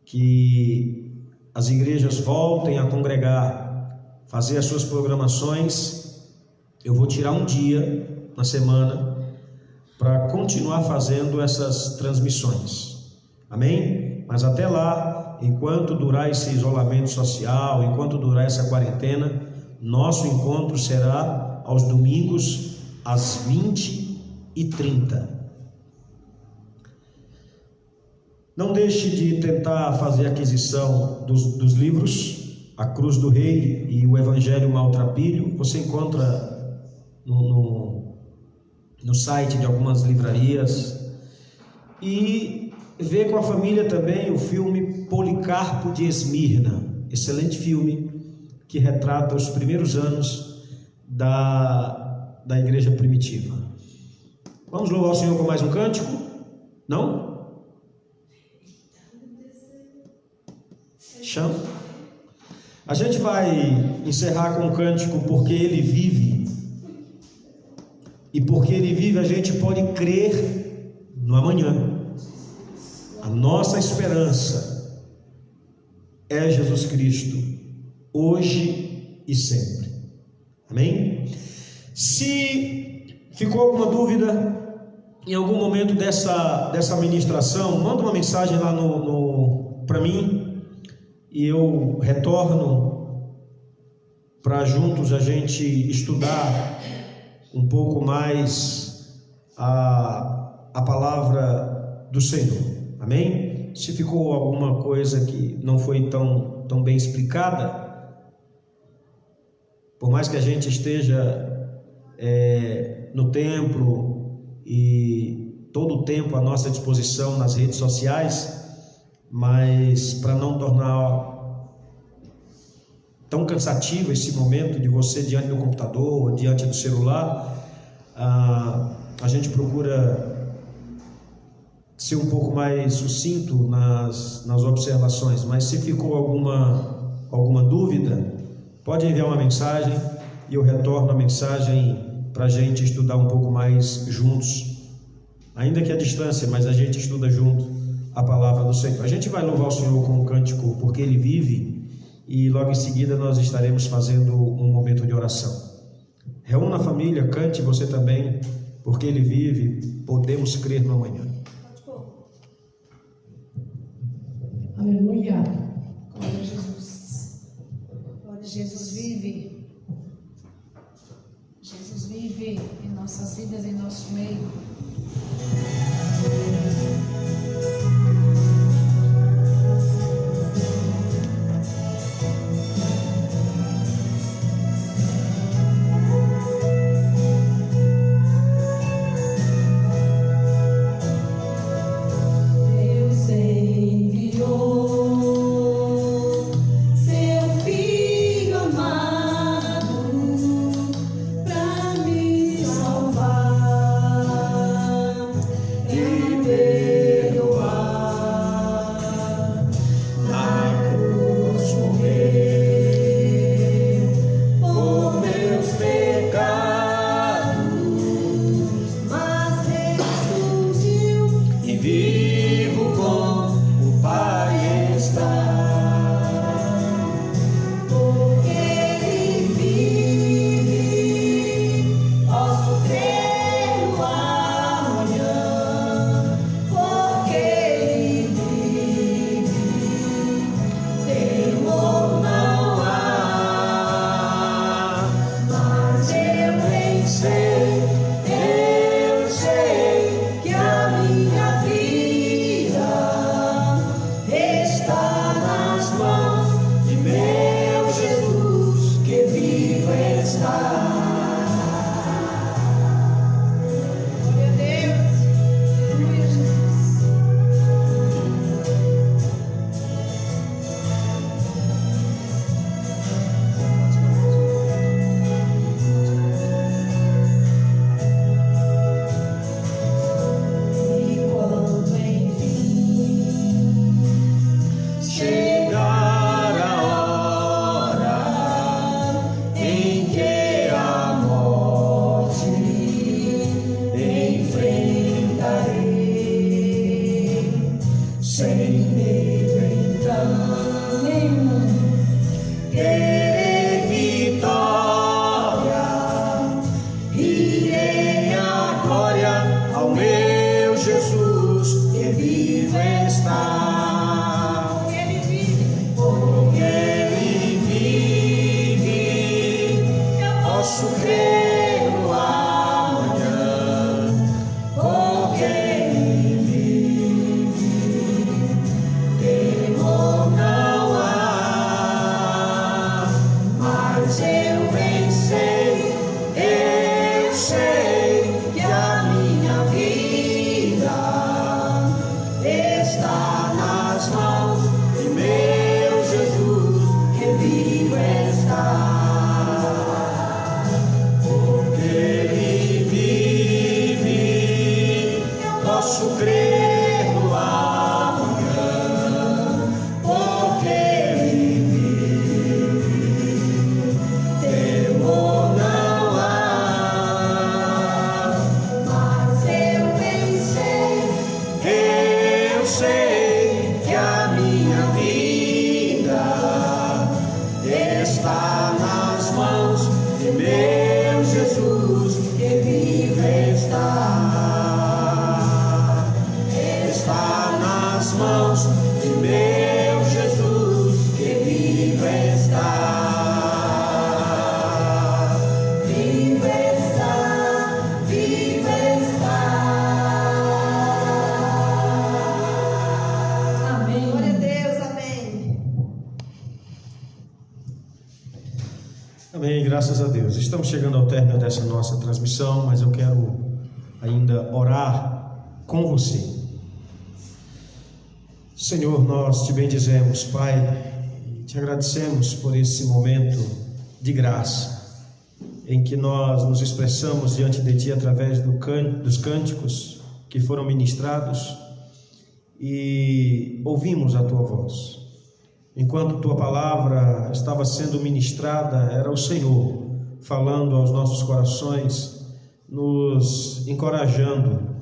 que as igrejas voltem a congregar, fazer as suas programações, eu vou tirar um dia na semana para continuar fazendo essas transmissões. Amém? Mas até lá, enquanto durar esse isolamento social, enquanto durar essa quarentena, nosso encontro será aos domingos às 20h30. Não deixe de tentar fazer a aquisição dos livros A Cruz do Rei e o Evangelho Maltrapilho. Você encontra no site de algumas livrarias. E vê com a família também o filme Policarpo de Esmirna, excelente filme que retrata os primeiros anos da igreja primitiva. Vamos louvar o Senhor com mais um cântico? Não? Chama. A gente vai encerrar com um cântico Porque Ele Vive. E porque Ele vive, a gente pode crer no amanhã. A nossa esperança é Jesus Cristo, hoje e sempre. Amém? Se ficou alguma dúvida em algum momento dessa ministração, manda uma mensagem lá para mim e eu retorno para juntos a gente estudar um pouco mais a palavra do Senhor. Amém? Se ficou alguma coisa que não foi tão bem explicada, por mais que a gente esteja no templo e todo o tempo à nossa disposição nas redes sociais, mas para não tornar tão cansativo esse momento de você diante do computador ou diante do celular, a gente procura ser um pouco mais sucinto nas observações. Mas se ficou alguma dúvida, pode enviar uma mensagem e eu retorno a mensagem para a gente estudar um pouco mais juntos, ainda que à distância, mas a gente estuda junto a palavra do Senhor. A gente vai louvar o Senhor com um cântico Porque Ele Vive, e logo em seguida nós estaremos fazendo um momento de oração. Reúna a família, cante você também, Porque Ele vive, podemos crer no amanhã. Aleluia. Glória a Jesus. Glória a Jesus vive. Jesus vive em nossas vidas, em nosso meio. Amém, graças a Deus. Estamos chegando ao término dessa nossa transmissão, mas eu quero ainda orar com você. Senhor, nós te bendizemos, Pai, e te agradecemos por esse momento de graça, em que nós nos expressamos diante de Ti através dos cânticos que foram ministrados e ouvimos a Tua voz. Enquanto Tua palavra estava sendo ministrada, era o Senhor falando aos nossos corações, nos encorajando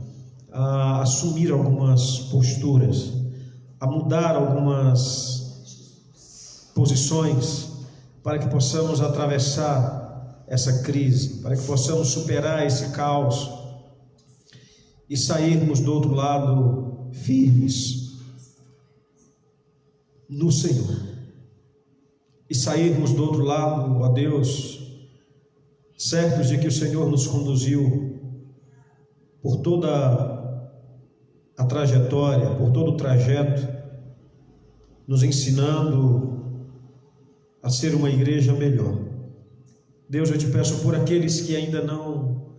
a assumir algumas posturas, a mudar algumas posições, para que possamos atravessar essa crise, para que possamos superar esse caos e sairmos do outro lado firmes no Senhor, e sairmos do outro lado, ó Deus, certos de que o Senhor nos conduziu por toda a trajetória, por todo o trajeto, nos ensinando a ser uma igreja melhor. Deus, eu te peço por aqueles que ainda não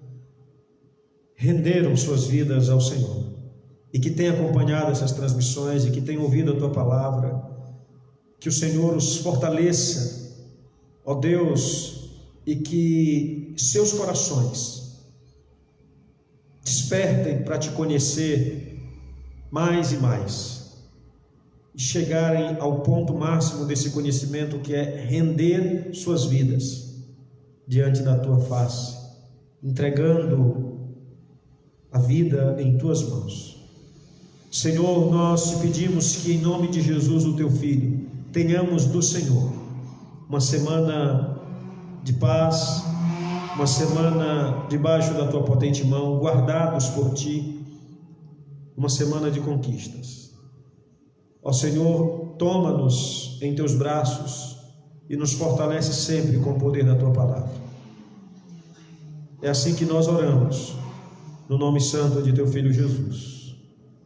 renderam suas vidas ao Senhor e que têm acompanhado essas transmissões e que têm ouvido a Tua palavra, que o Senhor os fortaleça, ó Deus, e que seus corações despertem para Te conhecer mais e mais, e chegarem ao ponto máximo desse conhecimento, que é render suas vidas diante da Tua face, entregando a vida em Tuas mãos. Senhor, nós te pedimos que, em nome de Jesus, o Teu Filho, tenhamos do Senhor uma semana de paz, uma semana debaixo da Tua potente mão, guardados por Ti, uma semana de conquistas. Ó Senhor, toma-nos em Teus braços e nos fortalece sempre com o poder da Tua palavra. É assim que nós oramos, no nome santo de Teu Filho Jesus.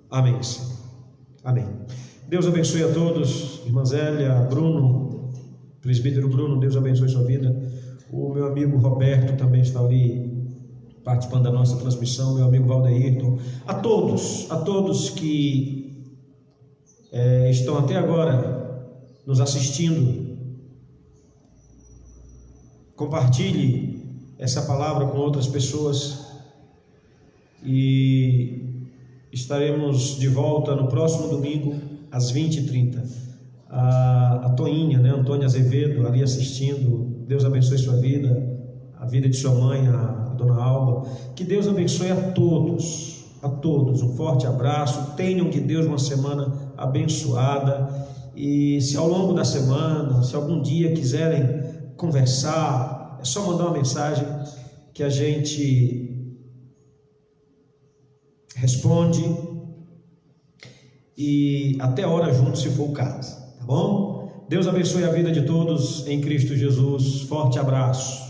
Amém, Senhor. Amém. Deus abençoe a todos, irmã Zélia, Bruno, presbítero Bruno, Deus abençoe sua vida. O meu amigo Roberto também está ali participando da nossa transmissão, meu amigo Valdeirton, a todos que estão até agora nos assistindo. Compartilhe essa palavra com outras pessoas e estaremos de volta no próximo domingo às 20h30. A Toinha, Antônia Azevedo, ali assistindo. Deus abençoe sua vida, a vida de sua mãe, a dona Alba. Que Deus abençoe a todos. Um forte abraço. Tenham de Deus uma semana abençoada. E se ao longo da semana, se algum dia quiserem conversar, é só mandar uma mensagem que a gente responde. E até hora juntos, se for o caso, tá bom? Deus abençoe a vida de todos em Cristo Jesus. Forte abraço.